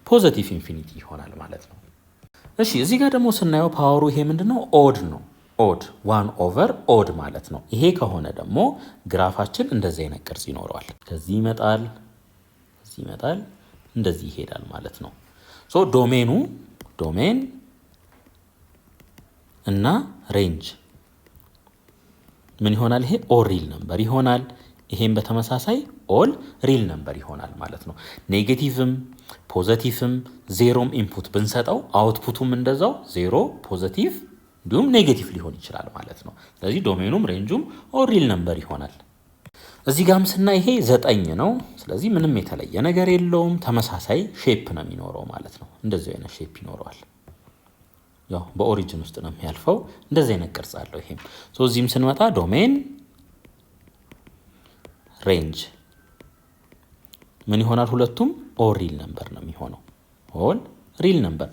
ፖዘቲቭ ኢንፊኒቲ ይሆናል ማለት ነው። እሺ እዚህ ጋር ደግሞ ስናየው ፓወሩ ይሄ ምንድነው? ኦድ ነው። ኦድ 1/ኦድ ማለት ነው። ይሄ ከሆነ ደግሞ ግራፋችን እንደዚህ አይነት ቅርጽ ይኖረዋል። ከዚህ ይመጣል፣ እንደዚህ ይሄዳል ማለት ነው። ሶ ዶሜን እና ሬንጅ ምን ይሆናል? ይሄ ኦል ሪል ነምበር ይሆናል። ይሄም በተመሳሳይ ኦል ሪል ነምበር ይሆናል ማለት ነው። ኔጌቲቭም ፖዘቲቭም ዜሮም ኢንፑት ብንሰጠው አውትፑቱም እንደዛው ዜሮ ፖዘቲቭ እንዲሁም ኔጌቲቭ ሊሆን ይችላል ማለት ነው። ስለዚህ ዶሜኑም ሬንጁም ኦል ሪል ነምበር ይሆናል። እዚህ ጋርም ስናይ ይሄ 9 ነው። ስለዚህ ምንም የተለየ ነገር የለውም። ተመሳሳይ ሼፕ ነው የሚኖረው ማለት ነው። እንደዚህ አይነት ሼፕ ይኖረዋል። ያው በኦሪጂን ውስጥ ነው የሚያልፈው። እንደዚህ አይነት ቅርጽ አለው ይሄም። እዚህም ስንመጣ ዶሜን ሬንጅ ምን ይሆናል? ሁለቱም ኦል ሪል ነምበር ነው የሚሆነው። ኦል ሪል ነምበር